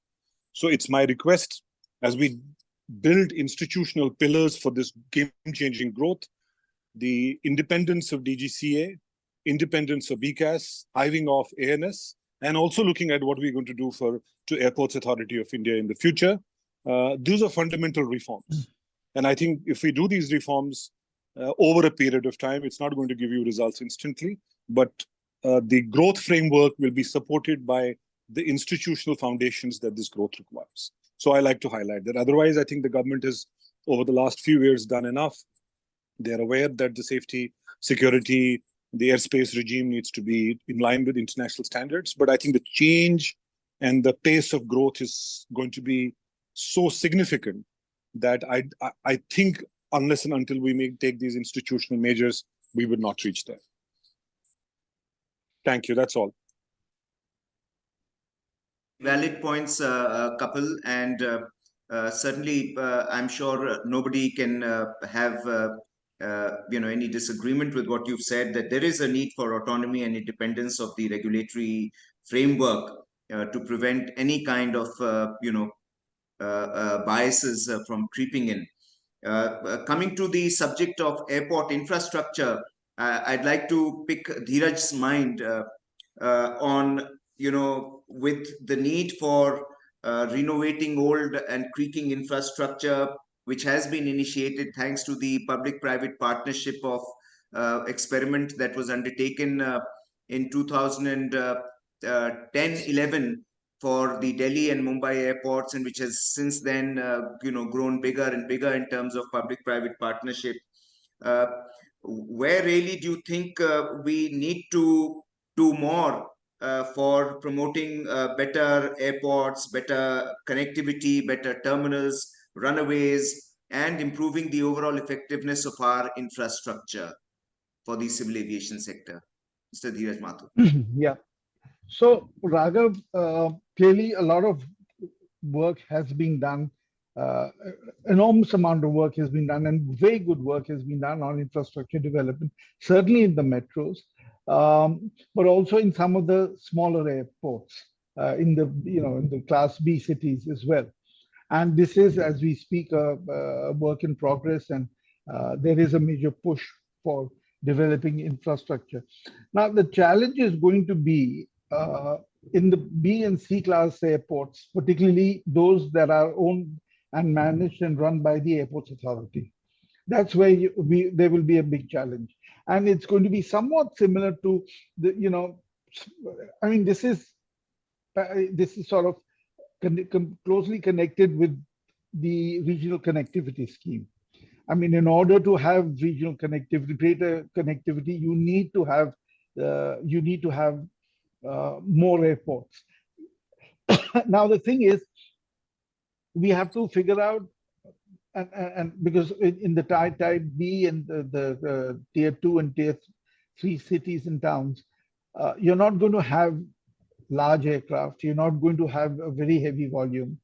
So it's my request, as we build institutional pillars for this game-changing growth, the independence of DGCA, independence of BCAS, hiving off ANS, and also looking at what we're going to do to Airports Authority of India in the future. These are fundamental reforms. And I think if we do these reforms over a period of time, it's not going to give you results instantly, but the growth framework will be supported by the institutional foundations that this growth requires. So I like to highlight that. Otherwise, I think the government has, over the last few years, done enough. They're aware that the safety, security, the airspace regime needs to be in line with international standards. But I think the change and the pace of growth is going to be so significant that I think unless and until we take these institutional measures, we would not reach there. Thank you. That's all. Valid points, Kapil, and certainly I'm sure nobody can have any disagreement with what you've said, that there is a need for autonomy and independence of the regulatory framework to prevent any kind of biases from creeping in. Coming to the subject of airport infrastructure, I'd like to pick Dheeraj's mind on, with the need for renovating old and creaking infrastructure, which has been initiated thanks to the public-private partnership of experiment that was undertaken in 2010-11 for the Delhi and Mumbai airports, and which has since then grown bigger and bigger in terms of public-private partnership. Where really do you think we need to do more for promoting better airports, better connectivity, better terminals, runways, and improving the overall effectiveness of our infrastructure for the civil aviation sector? Mr. Dheeraj Mathur. Yeah. So, Raghav, clearly a lot of work has been done. Enormous amount of work has been done, and very good work has been done on infrastructure development, certainly in the metros, but also in some of the smaller airports, in the Class B cities as well. And this is, as we speak, a work in progress, and there is a major push for developing infrastructure. Now, the challenge is going to be in the B and C class airports, particularly those that are owned and managed and run by the Airports Authority. That's where there will be a big challenge. And it's going to be somewhat similar to this is sort of closely connected with the regional connectivity scheme. I mean, in order to have regional connectivity, greater connectivity, you need to have more airports. Now, the thing is, we have to figure out, and because in the type B and the tier 2 and tier 3 cities and towns, you're not going to have large aircraft. You're not going to have a very heavy volume,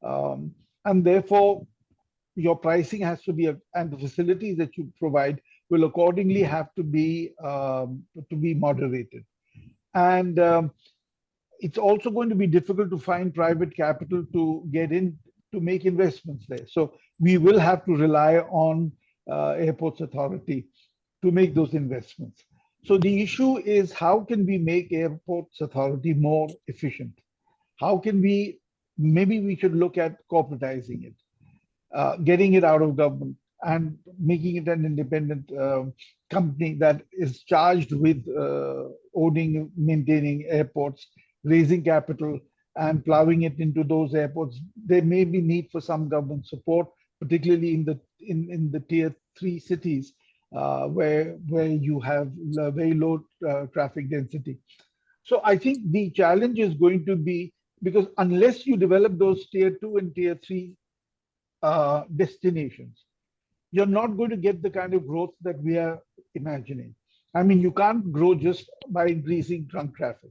and therefore your pricing has to be, and the facilities that you provide will accordingly have to be moderated. And it's also going to be difficult to find private capital to get in to make investments there. So we will have to rely on Airports Authority to make those investments. So the issue is, how can we make Airports Authority more efficient? How can maybe we should look at corporatizing it, getting it out of government and making it an independent company that is charged with owning, maintaining airports, raising capital, and plowing it into those airports. There may be need for some government support, particularly in the tier 3 cities where you have very low traffic density. So I think the challenge is going to be, because unless you develop those tier 2 and tier 3 destinations, you're not going to get the kind of growth that we are imagining. I mean, you can't grow just by increasing trunk traffic.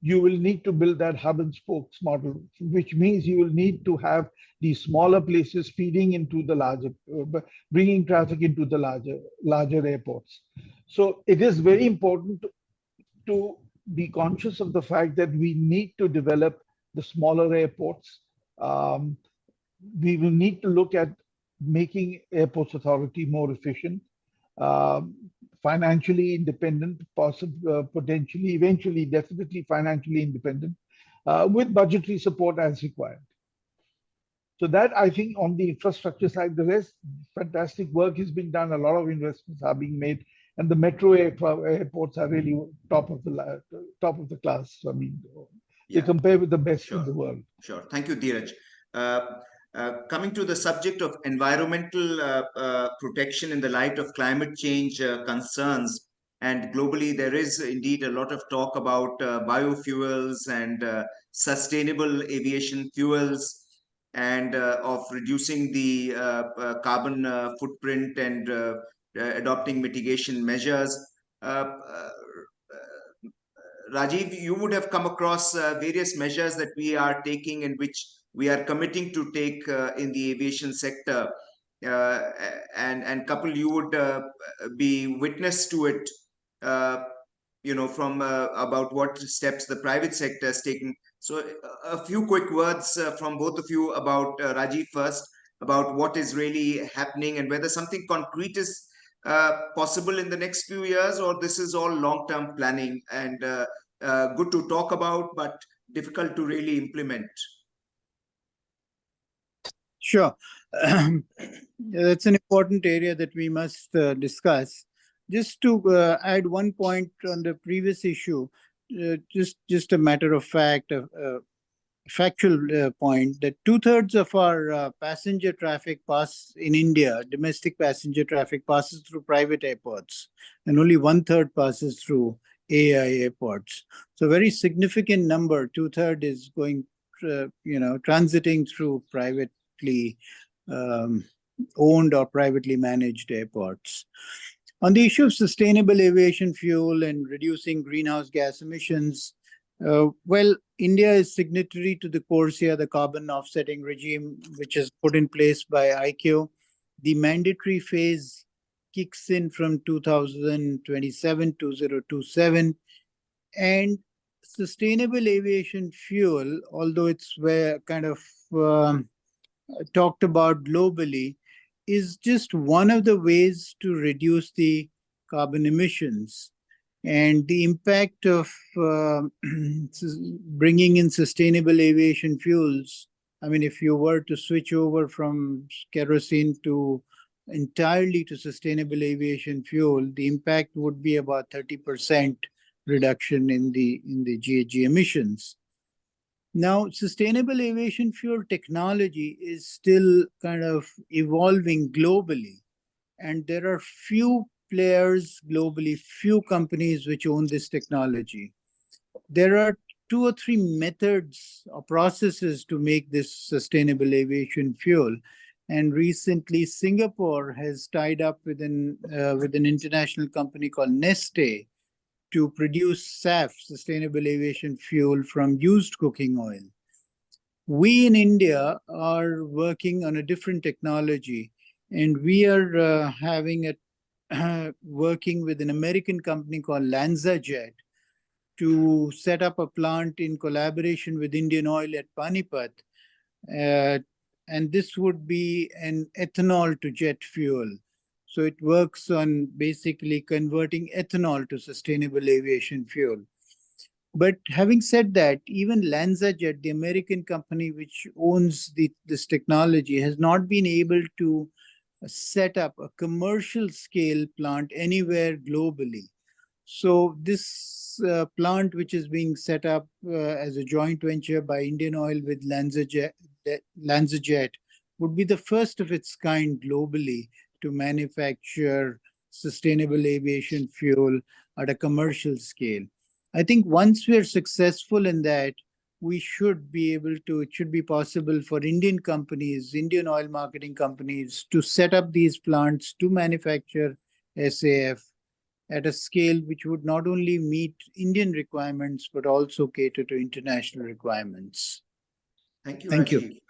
You will need to build that hub and spokes model, which means you will need to have these smaller places feeding into the larger, bringing traffic into the larger airports. So it is very important to be conscious of the fact that we need to develop the smaller airports. We will need to look at making Airports Authority more efficient, financially independent, potentially, eventually, definitely financially independent, with budgetary support as required. So that, I think, on the infrastructure side, the rest, fantastic work has been done. A lot of investments are being made, and the metro airports are really top of the class. So, I mean, they compare with the best in the world. Sure. Thank you, Dheeraj. Coming to the subject of environmental protection in the light of climate change concerns, and globally there is indeed a lot of talk about biofuels and sustainable aviation fuels, and of reducing the carbon footprint and adopting mitigation measures. Rajiv, you would have come across various measures that we are taking and which we are committing to take in the aviation sector, and couple, you would be witness to it, from about what steps the private sector is taking. So a few quick words from both of you about Rajiv first, about what is really happening and whether something concrete is possible in the next few years, or this is all long-term planning and good to talk about, but difficult to really implement. Sure. That's an important area that we must discuss. Just to add one point on the previous issue, just a matter of fact, factual point, that 2/3 of our passenger traffic in India, domestic passenger traffic passes through private airports, and only 1/3 passes through AI airports. So very significant number, 2/3 is going, transiting through privately owned or privately managed airports. On the issue of sustainable aviation fuel and reducing greenhouse gas emissions, well, India is signatory to the 𝐏𝐴, the carbon offsetting regime, which is put in place by 𝐼𝐞𝐜. The mandatory phase kicks in from 2027, and sustainable aviation fuel, although it's kind of talked about globally, is just one of the ways to reduce the carbon emissions. And the impact of bringing in sustainable aviation fuels, I mean, if you were to switch over from kerosene entirely to sustainable aviation fuel, the impact would be about 30% reduction in the GHG emissions. Now, sustainable aviation fuel technology is still kind of evolving globally, and there are few players globally, few companies which own this technology. There are 2 or 3 methods or processes to make this sustainable aviation fuel. And recently, Singapore has tied up with an international company called Neste to produce SAF, sustainable aviation fuel, from used cooking oil. We in India are working on a different technology, and we are working with an American company called LanzaJet to set up a plant in collaboration with Indian Oil at Panipat. And this would be an ethanol to jet fuel. So it works on basically converting ethanol to sustainable aviation fuel. But having said that, even LanzaJet, the American company which owns this technology, has not been able to set up a commercial scale plant anywhere globally. So this plant, which is being set up as a joint venture by Indian Oil with LanzaJet, would be the first of its kind globally to manufacture sustainable aviation fuel at a commercial scale. I think once we are successful in that, it should be possible for Indian companies, Indian oil marketing companies, to set up these plants to manufacture SAF at a scale which would not only meet Indian requirements, but also cater to international requirements. Thank you, Thank Rajiv. you.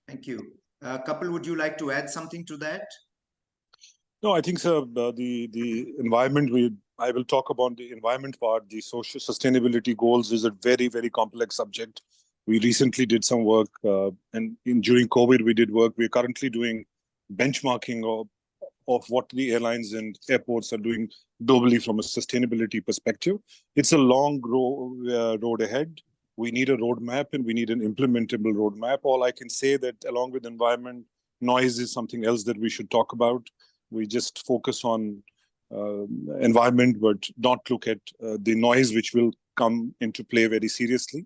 Thank you. Kapil, would you like to add something to that? No, I think, sir, the environment, I will talk about the environment part. The social sustainability goals is a very, very complex subject. We recently did some work, and during COVID, we did work. We're currently doing benchmarking of what the airlines and airports are doing globally from a sustainability perspective. It's a long road ahead. We need a roadmap, and we need an implementable roadmap. All I can say that along with environment, noise is something else that we should talk about. We just focus on environment, but not look at the noise which will come into play very seriously.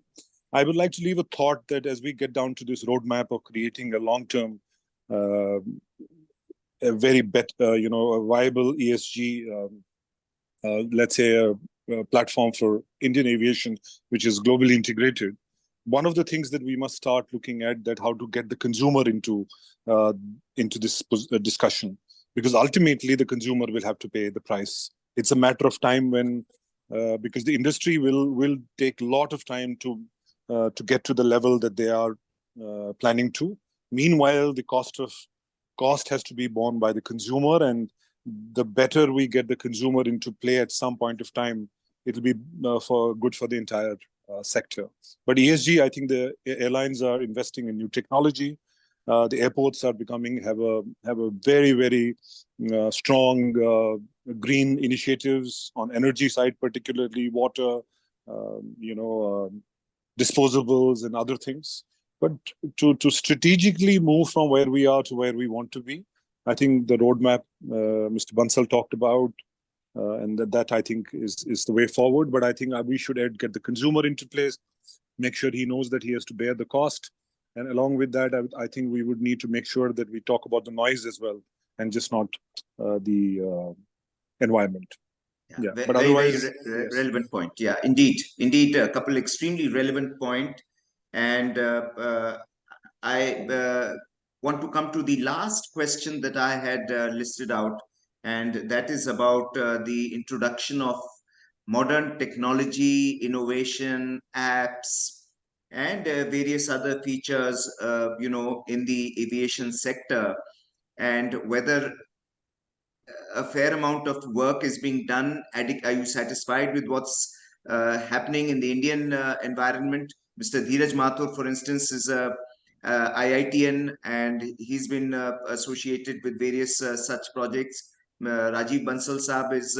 I would like to leave a thought that as we get down to this roadmap of creating a long-term, a very a viable ESG, let's say a platform for Indian aviation, which is globally integrated. One of the things that we must start looking at that how to get the consumer into this discussion. Because ultimately the consumer will have to pay the price. It's a matter of time when, because the industry will take a lot of time to get to the level that they are planning to. Meanwhile, the cost has to be borne by the consumer, and the better we get the consumer into play at some point of time, it'll be good for the entire sector. But ESG, I think the airlines are investing in new technology. The airports are have a very, very strong green initiatives on energy side, particularly water, disposables and other things. But to strategically move from where we are to where we want to be, I think the roadmap Mr. Bansal talked about, and that I think is the way forward. But I think we should get the consumer into place, make sure he knows that he has to bear the cost. And along with that, I think we would need to make sure that we talk about the noise as well, and just not the environment. Yeah, But very, otherwise, very yes. relevant point. Yeah, indeed, a couple extremely relevant point. And I want to come to the last question that I had listed out, and that is about the introduction of modern technology, innovation, apps, and various other features, in the aviation sector, and whether a fair amount of work is being done. Are you satisfied with what's happening in the Indian environment? Mr. Dheeraj Mathur, for instance, is a IITian, and he's been associated with various such projects. Rajiv Bansal Saab is,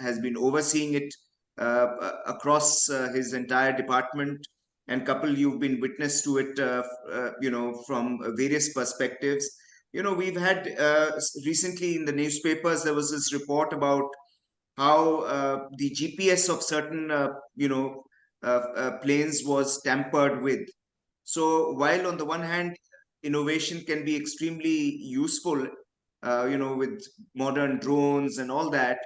has been overseeing it across his entire department. And couple, you've been witness to it, from various perspectives. We've had recently in the newspapers, there was this report about how the GPS of certain, planes was tampered with. So while on the one hand, innovation can be extremely useful, with modern drones and all that,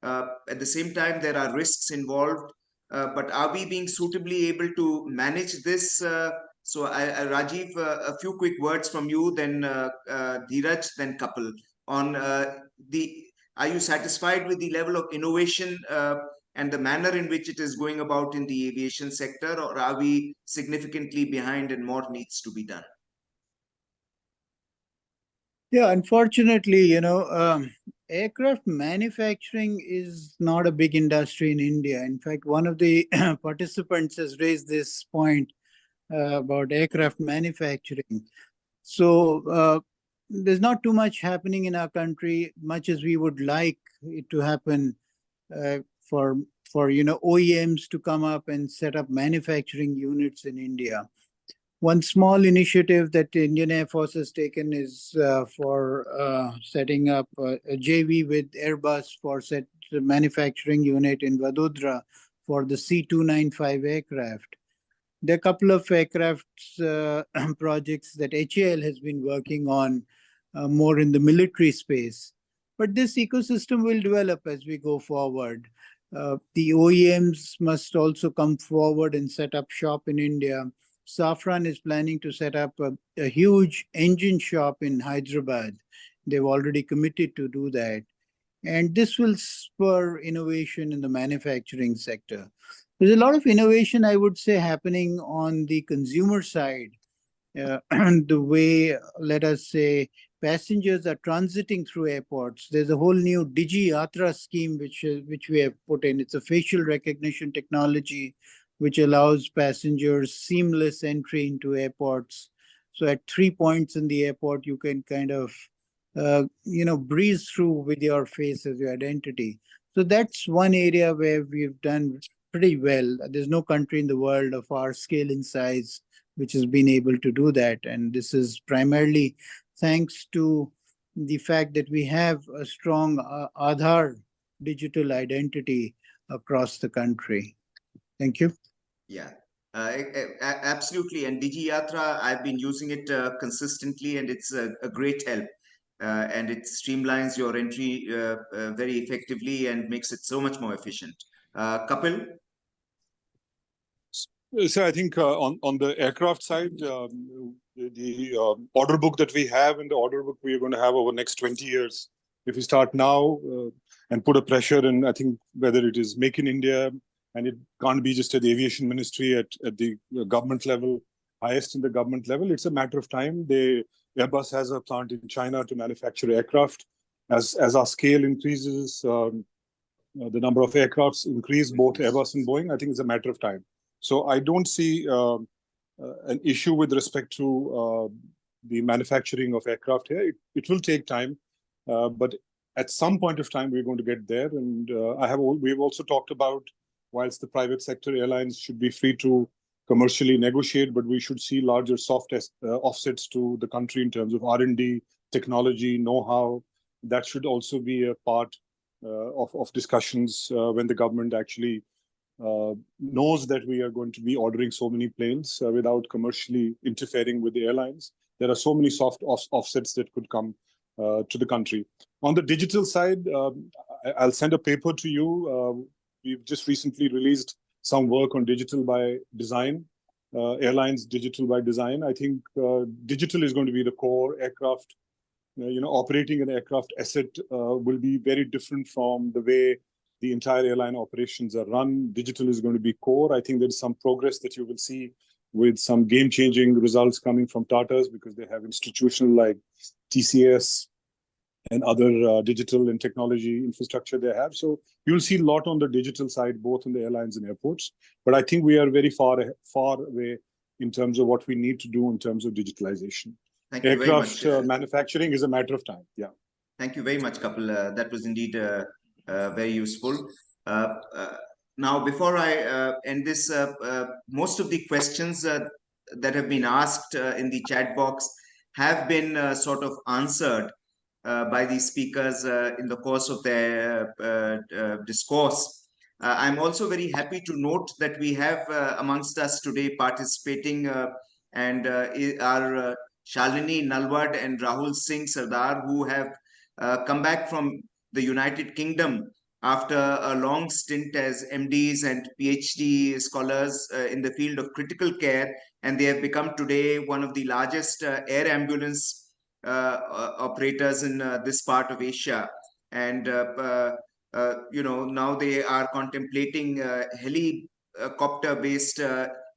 at the same time, there are risks involved. But are we being suitably able to manage this? So, Rajiv, a few quick words from you, then Dheeraj, then Kapil on are you satisfied with the level of innovation and the manner in which it is going about in the aviation sector, or are we significantly behind and more needs to be done? Yeah, unfortunately, aircraft manufacturing is not a big industry in India. In fact, one of the participants has raised this point about aircraft manufacturing. So there's not too much happening in our country, much as we would like it to happen for OEMs to come up and set up manufacturing units in India. One small initiative that the Indian Air Force has taken is for setting up a JV with Airbus for the manufacturing unit in Vadodara for the C295 aircraft. There are a couple of aircraft projects that HAL has been working on more in the military space. But this ecosystem will develop as we go forward. The OEMs must also come forward and set up shop in India. Safran is planning to set up a huge engine shop in Hyderabad. They've already committed to do that. And this will spur innovation in the manufacturing sector. There's a lot of innovation, I would say, happening on the consumer side. The way, let us say, passengers are transiting through airports. There's a whole new Digi Yatra scheme which we have put in. It's a facial recognition technology which allows passengers seamless entry into airports. So at 3 points in the airport, you can kind of, breeze through with your face as your identity. So that's one area where we've done pretty well. There's no country in the world of our scale and size which has been able to do that. And this is primarily thanks to the fact that we have a strong Aadhaar digital identity across the country. Thank you. Yeah, absolutely. And Digi Yatra, I've been using it consistently, and it's a great help. And it streamlines your entry very effectively and makes it so much more efficient. Kapil? So I think on the aircraft side, the order book that we have and the order book we are going to have over the next 20 years, if we start now and put a pressure in, I think whether it is Make in India, and it can't be just at the aviation ministry at the government level, highest in the government level, it's a matter of time. Airbus has a plant in China to manufacture aircraft. As our scale increases, the number of aircrafts increase, both Airbus and Boeing, I think it's a matter of time. So I don't see an issue with respect to the manufacturing of aircraft here. It will take time, but at some point of time, we're going to get there. And we've also talked about, whilst the private sector airlines should be free to commercially negotiate, but we should see larger soft offsets to the country in terms of R&D, technology, know-how. That should also be a part of discussions when the government actually knows that we are going to be ordering so many planes without commercially interfering with the airlines. There are so many soft offsets that could come to the country. On the digital side, I'll send a paper to you. We've just recently released some work on digital by design, airlines digital by design. I think digital is going to be the core. Aircraft, operating an aircraft asset will be very different from the way the entire airline operations are run. Digital is going to be core. I think there's some progress that you will see with some game-changing results coming from Tata's, because they have institutional like TCS and other digital and technology infrastructure they have. So you'll see a lot on the digital side, both in the airlines and airports. But I think we are very far away in terms of what we need to do in terms of digitalization. Thank you Aircraft very much. manufacturing is a matter of time. Yeah. Thank you very much, Kapil. That was indeed very useful. Now, before I end this, most of the questions that have been asked in the chat box have been sort of answered by the speakers in the course of their discourse. I'm also very happy to note that we have amongst us today participating and are Shalini Nalwad and Rahul Singh Sardar, who have come back from the United Kingdom after a long stint as MDs and PhD scholars in the field of critical care, and they have become today one of the largest air ambulance operators in this part of Asia. And now they are contemplating helicopter-based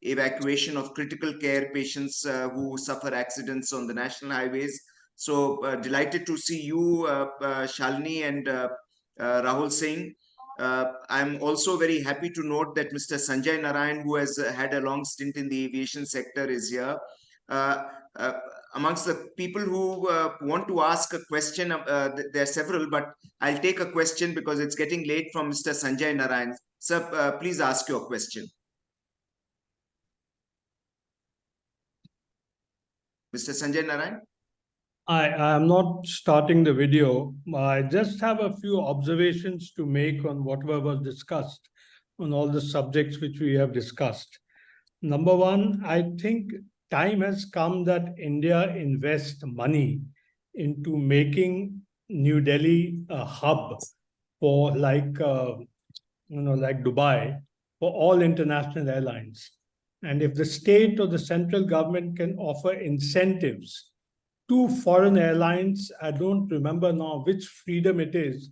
evacuation of critical care patients who suffer accidents on the national highways. So delighted to see you, Shalini and Rahul Singh. I'm also very happy to note that Mr. Sanjay Narayan, who has had a long stint in the aviation sector, is here. Amongst the people who want to ask a question, there are several, but I'll take a question because it's getting late, from Mr. Sanjay Narayan. Sir, please ask your question. Mr. Sanjay Narayan? I am not starting the video. I just have a few observations to make on whatever was discussed on all the subjects which we have discussed. Number one, I think time has come that India invest money into making New Delhi a hub for like Dubai for all international airlines. And if the state or the central government can offer incentives to foreign airlines, I don't remember now which freedom it is,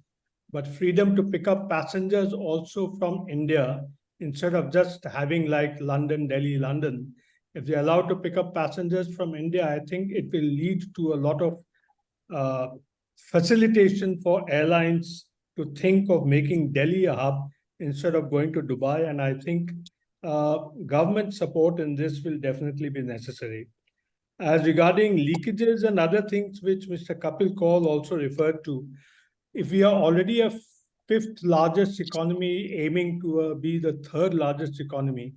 but freedom to pick up passengers also from India, instead of just having like London, Delhi, London. If they're allowed to pick up passengers from India, I think it will lead to a lot of facilitation for airlines to think of making Delhi a hub instead of going to Dubai. And I think government support in this will definitely be necessary. As regarding leakages and other things which Mr. Kapil Kaul also referred to, if we are already a fifth largest economy aiming to be the third largest economy,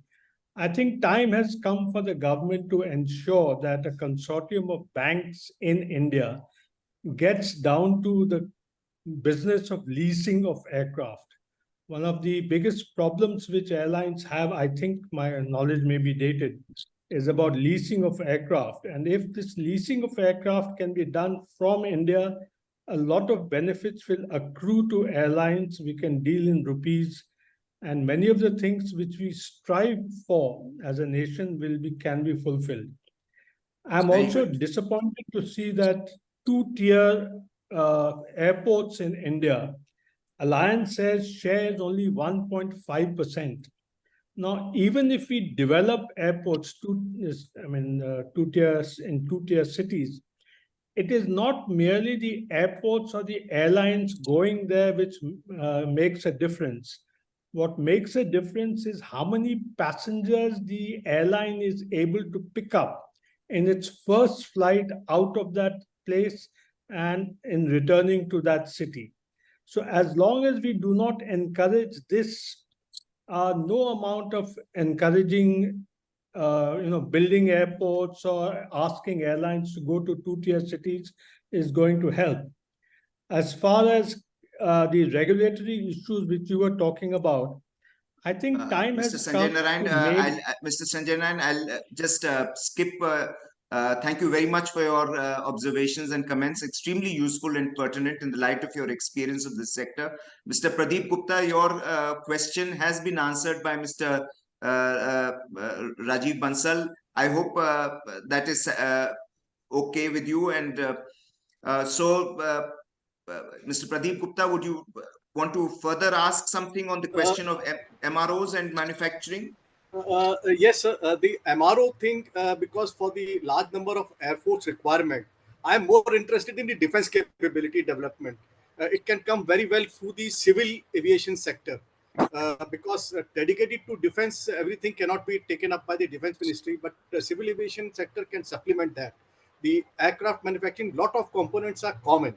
I think time has come for the government to ensure that a consortium of banks in India gets down to the business of leasing of aircraft. One of the biggest problems which airlines have, I think my knowledge may be dated, is about leasing of aircraft. And if this leasing of aircraft can be done from India, a lot of benefits will accrue to airlines. We can deal in rupees, and many of the things which we strive for as a nation can be fulfilled. I'm also disappointed to see that two-tier airports in India, Alliance says shares only 1.5%. Now, even if we develop airports, two-tier cities, it is not merely the airports or the airlines going there which makes a difference. What makes a difference is how many passengers the airline is able to pick up in its first flight out of that place and in returning to that city. So as long as we do not encourage this, no amount of encouraging building airports or asking airlines to go to two-tier cities is going to help. As far as the regulatory issues which you were talking about, I think time Mr. has Sanjay come Narayan, to make... Mr. Sanjay Narayan, I'll just skip. Thank you very much for your observations and comments. Extremely useful and pertinent in the light of your experience of this sector. Mr. Pradeep Gupta, your question has been answered by Mr. Rajiv Bansal. I hope that is okay with you. And Mr. Pradeep Gupta, would you want to further ask something on the question of MROs and manufacturing? Yes, sir. The MRO thing, because for the large number of Air Force requirement, I'm more interested in the defense capability development. It can come very well through the civil aviation sector, because dedicated to defense, everything cannot be taken up by the defense ministry, but the civil aviation sector can supplement that. The aircraft manufacturing, lot of components are common.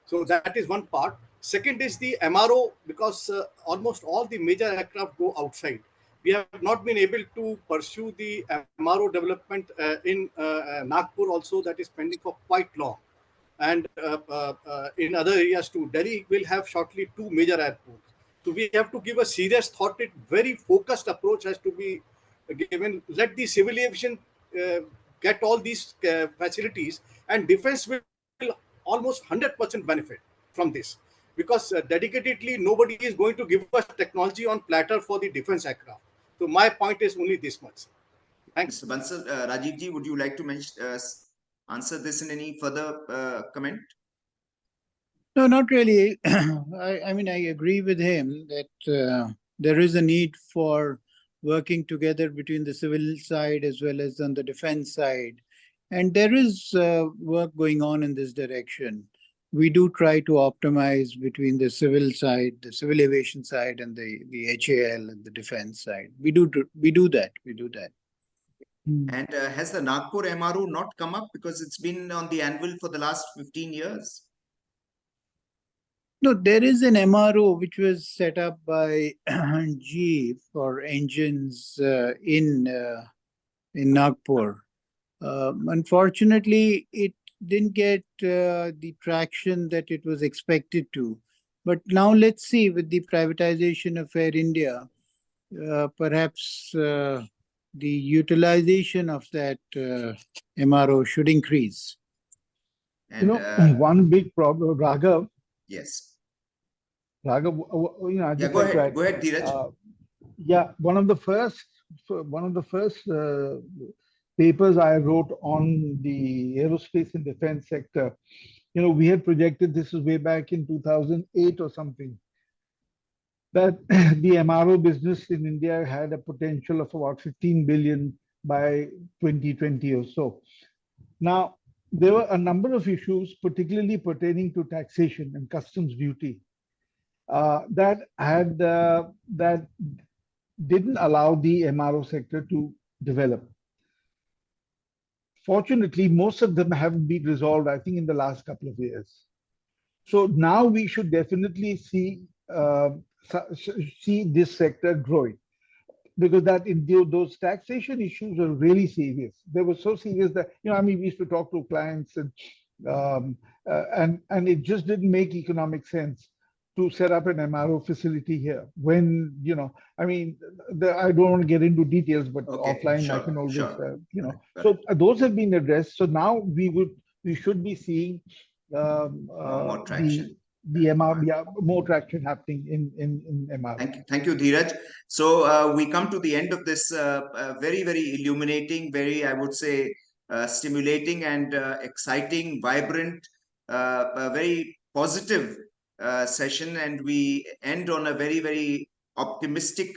So that is one part. Second is the MRO, because almost all the major aircraft go outside. We have not been able to pursue the MRO development in Nagpur also, that is pending for quite long. And in other areas too. Delhi will have shortly 2 major airports. So we have to give a serious thought. It very focused approach has to be given. Let the civil aviation get all these facilities, and defense will almost 100% benefit from this, because dedicatedly nobody is going to give us technology on platter for the defense aircraft. So my point is only this much. Thanks. Mr. Bansal, Rajiv ji, would you like to answer this in any further comment? No, not really. I mean, I agree with him that there is a need for working together between the civil side as well as on the defense side. And there is work going on in this direction. We do try to optimize between the civil side, the civil aviation side, and the HAL and the defense side. We do that. And has the Nagpur MRO not come up because it's been on the anvil for the last 15 years? No, there is an MRO which was set up by GE for engines in Nagpur. Unfortunately, it didn't get the traction that it was expected to. But now let's see, with the privatization of Air India, perhaps the utilization of that MRO should increase. And, one big problem, Raghav. Yes. Raghav, I just go ahead, Dheeraj. One of the first papers I wrote on the aerospace and defense sector, we had projected, this is way back in 2008 or something, that the MRO business in India had a potential of about 15 billion by 2020 or so. Now, there were a number of issues, particularly pertaining to taxation and customs duty, that didn't allow the MRO sector to develop. Fortunately, most of them have been resolved, I think, in the last couple of years. So now we should definitely see this sector growing, because those taxation issues are really serious. They were so serious that we used to talk to clients, and it just didn't make economic sense to set up an MRO facility here. When I don't want to get into details, but offline I can always So those have been addressed. So now we should be seeing more traction. More traction happening in MRO. Thank you, Dheeraj. So we come to the end of this very, very illuminating, very, I would say, stimulating and exciting, vibrant, very positive session, and we end on a very, very optimistic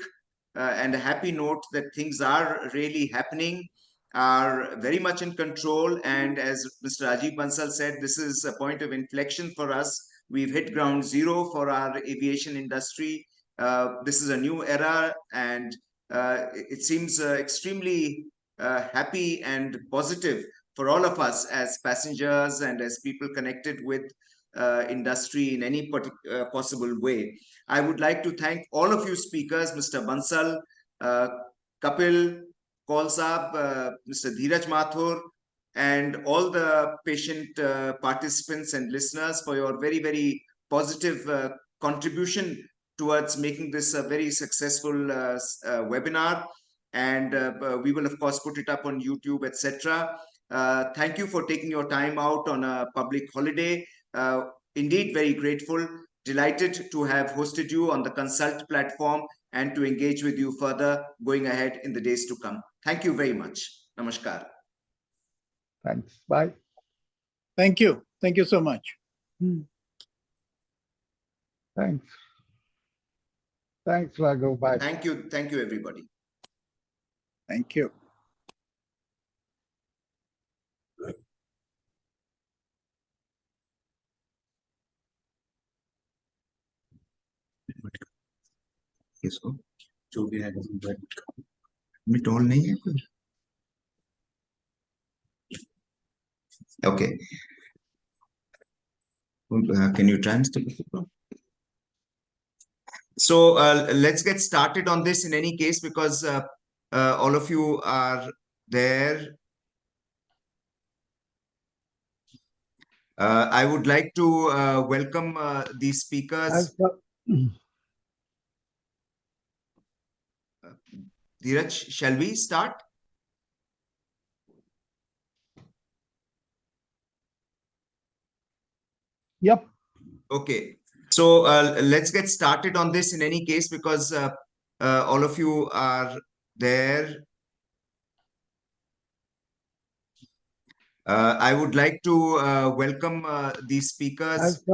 and a happy note that things are really happening, are very much in control. And as Mr. Rajiv Bansal said, this is a point of inflection for us. We've hit ground zero for our aviation industry. This is a new era, and it seems extremely happy and positive for all of us as passengers and as people connected with industry in any possible way. I would like to thank all of you speakers, Mr. Bansal, Kapil, 𝐏𝐮𝐥𝐢𝐜, Mr. Dheeraj Mathur, and all the patient participants and listeners for your very, very positive contribution towards making this a very successful webinar. And we will, of course, put it up on YouTube, etc. Thank you for taking your time out on a public holiday. Indeed, very grateful, delighted to have hosted you on the Cunsult platform and to engage with you further going ahead in the days to come. Thank you very much. Namaskar. Thanks. Bye. Thank you. Thank you so much. Thanks. Thanks, Raghav. Bye. Thank you. Thank you, everybody. Thank you. इसको जो भी है मिट all नहीं है कोई okay can you translate so let's get started on this in any case because all of you are there. I would like to welcome the speakers. Dheeraj, shall we start? Yep. Okay. So let's get started on this in any case because all of you are there. I would like to welcome the speakers.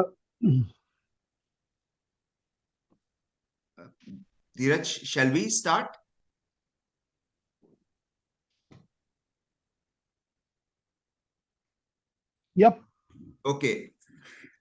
Dheeraj, shall we start? Yep. Okay.